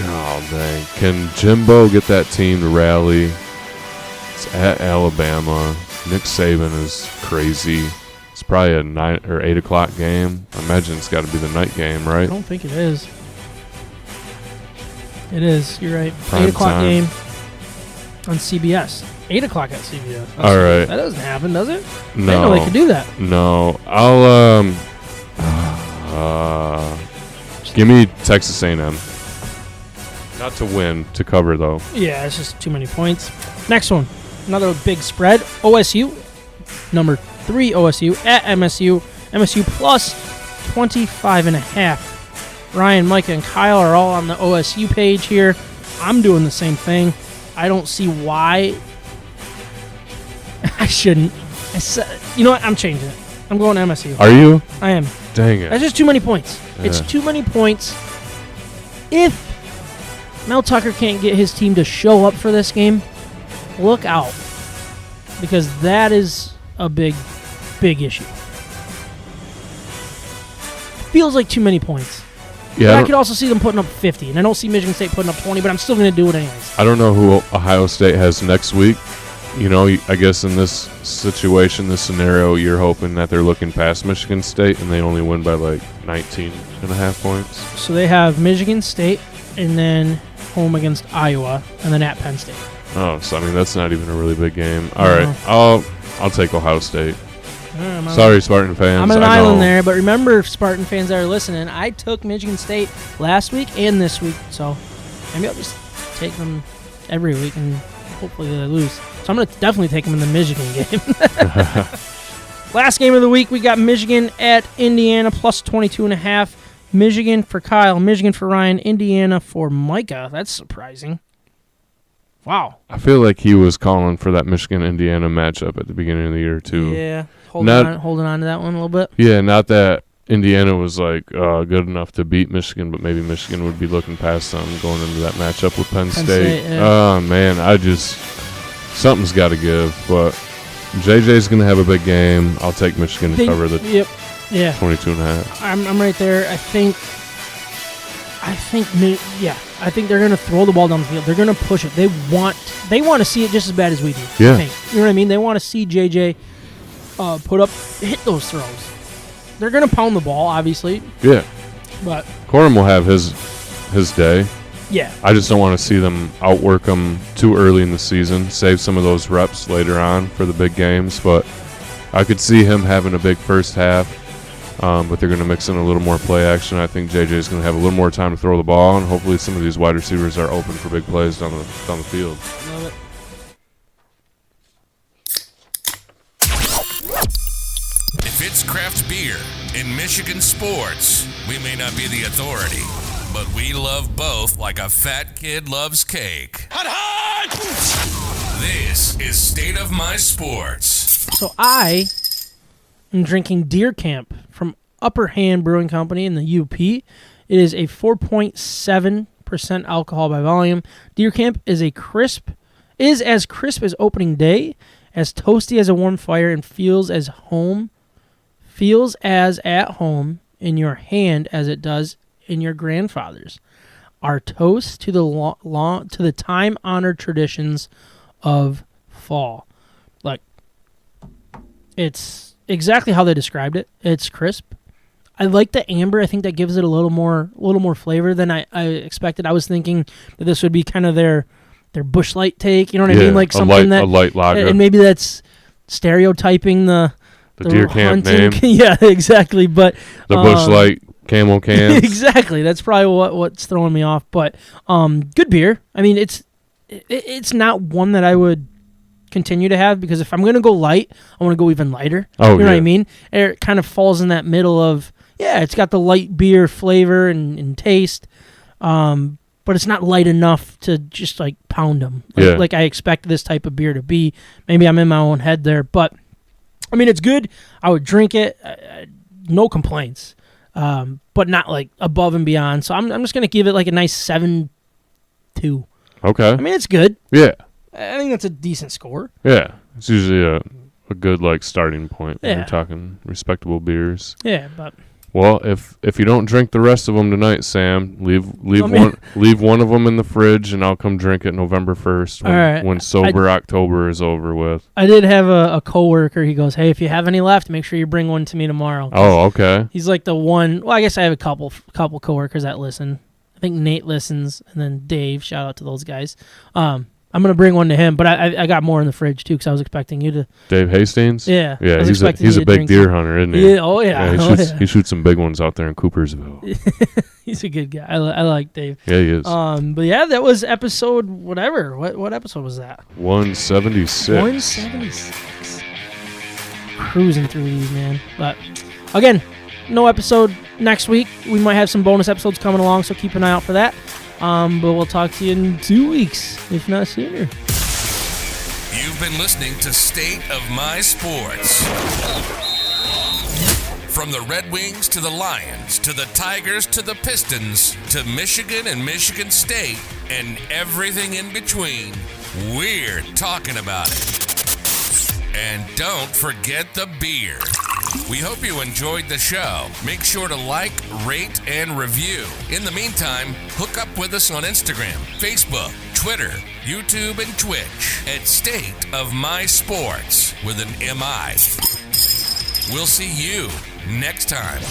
Oh dang! Can Jimbo get that team to rally? It's at Alabama. Nick Saban is crazy. It's probably a 9 or 8 o'clock game. I imagine it's got to be the night game, right? I don't think it is. It is. You're right. Prime 8 o'clock time. game on CBS. 8 o'clock at CBS. All right. That doesn't happen, does it? No. I didn't know they could do that. No. I'll give me Texas A&M. Not to win, to cover though. Yeah, it's just too many points. Next one. Another big spread. OSU. Number 3 OSU at MSU. MSU plus 25.5. Ryan, Micah, and Kyle are all on the OSU page here. I'm doing the same thing. I don't see why I shouldn't. You know what? I'm changing it. I'm going MSU. Are you? I am. Dang it. That's just too many points. Yeah. It's too many points. If Mel Tucker can't get his team to show up for this game, look out. Because that is a big, big issue. Feels like too many points. Yeah. But I could also see them putting up 50, and I don't see Michigan State putting up 20, but I'm still going to do it anyways. I don't know who Ohio State has next week. You know, I guess in this situation, this scenario, you're hoping that they're looking past Michigan State and they only win by like 19.5 points. So they have Michigan State, and then home against Iowa, and then at Penn State. Oh, so I mean that's not even a really big game. All right, I'll take Ohio State. Sorry, Spartan fans. I'm on an island there, but remember, Spartan fans that are listening, I took Michigan State last week and this week, so maybe I'll just take them every week and hopefully they lose. So I'm going to definitely take them in the Michigan game. Last game of the week, we got Michigan at Indiana plus 22.5. Michigan for Kyle, Michigan for Ryan, Indiana for Micah. That's surprising. Wow. I feel like he was calling for that Michigan-Indiana matchup at the beginning of the year, too. Yeah, holding on to that one a little bit. Yeah, not that Indiana was like good enough to beat Michigan, but maybe Michigan would be looking past them going into that matchup with Penn State. Yeah. Oh, man, something's got to give. But JJ's going to have a big game. I'll take Michigan to cover the 22.5. I'm right there. I think they're going to throw the ball down the field. They're going to push it. They want to see it just as bad as we do. Yeah. I think. You know what I mean? They want to see JJ hit those throws. They're going to pound the ball, obviously. Yeah. But Corum will have his day. Yeah. I just don't want to see them outwork them too early in the season. Save some of those reps later on for the big games. But I could see him having a big first half. But they're going to mix in a little more play action. I think JJ is going to have a little more time to throw the ball, and hopefully some of these wide receivers are open for big plays down the field. Love it. Fitzcraft Beer in Michigan sports. We may not be the authority, but we love both like a fat kid loves cake. Hot, hot! This is State of My Sports. So I am drinking Deer Camp from Upper Hand Brewing Company in the UP. It is a 4.7% alcohol by volume. Deer Camp is as crisp as opening day, as toasty as a warm fire, and feels as at home in your hand as it does in your grandfather's. Our toast to the time-honored traditions of fall. Like, it's exactly how they described it. It's crisp. I like the amber. I think that gives it a little more flavor than I expected. I was thinking that this would be kind of their Busch Light take. You know what I mean? Like something a light lager. And maybe that's stereotyping the Deer Camp hunting. name. Yeah, exactly. But the Busch Light camel cans. Exactly. That's probably what's throwing me off. But good beer. I mean, it's not one that I would continue to have, because if I'm going to go light, I want to go even lighter. Oh, you know what I mean? It kind of falls in that middle of, it's got the light beer flavor and taste, but it's not light enough to just like pound them like I expect this type of beer to be. Maybe I'm in my own head there, but I mean, it's good. I would drink it. No complaints, but not like above and beyond. So I'm just going to give it like a nice 7.2. Okay. I mean, it's good. Yeah. I think that's a decent score. Yeah. It's usually a good like starting point when Yeah. you're talking respectable beers. Yeah, but Well, if you don't drink the rest of them tonight, Sam, leave one of them in the fridge, and I'll come drink it November 1st when sober October is over with. I did have a coworker. He goes, "Hey, if you have any left, make sure you bring one to me tomorrow." Oh, okay. He's like the one. Well, I guess I have a couple coworkers that listen. I think Nate listens, and then Dave. Shout out to those guys. I'm going to bring one to him, but I got more in the fridge, too, because I was expecting you to. Dave Hastings? Yeah. Yeah, he's a big deer hunter, isn't he? Yeah, oh, yeah. He shoots some big ones out there in Coopersville. He's a good guy. I like Dave. Yeah, he is. But, yeah, that was episode whatever. What episode was that? 176. 176. Cruising through these, man. But, again, no episode next week. We might have some bonus episodes coming along, so keep an eye out for that. But we'll talk to you in 2 weeks, if not sooner. You've been listening to State of My Sports. From the Red Wings to the Lions, to the Tigers to the Pistons, to Michigan and Michigan State, and everything in between, we're talking about it. And don't forget the beer. We hope you enjoyed the show. Make sure to like, rate, and review. In the meantime, hook up with us on Instagram, Facebook, Twitter, YouTube, and Twitch at State of My Sports with an MI. We'll see you next time.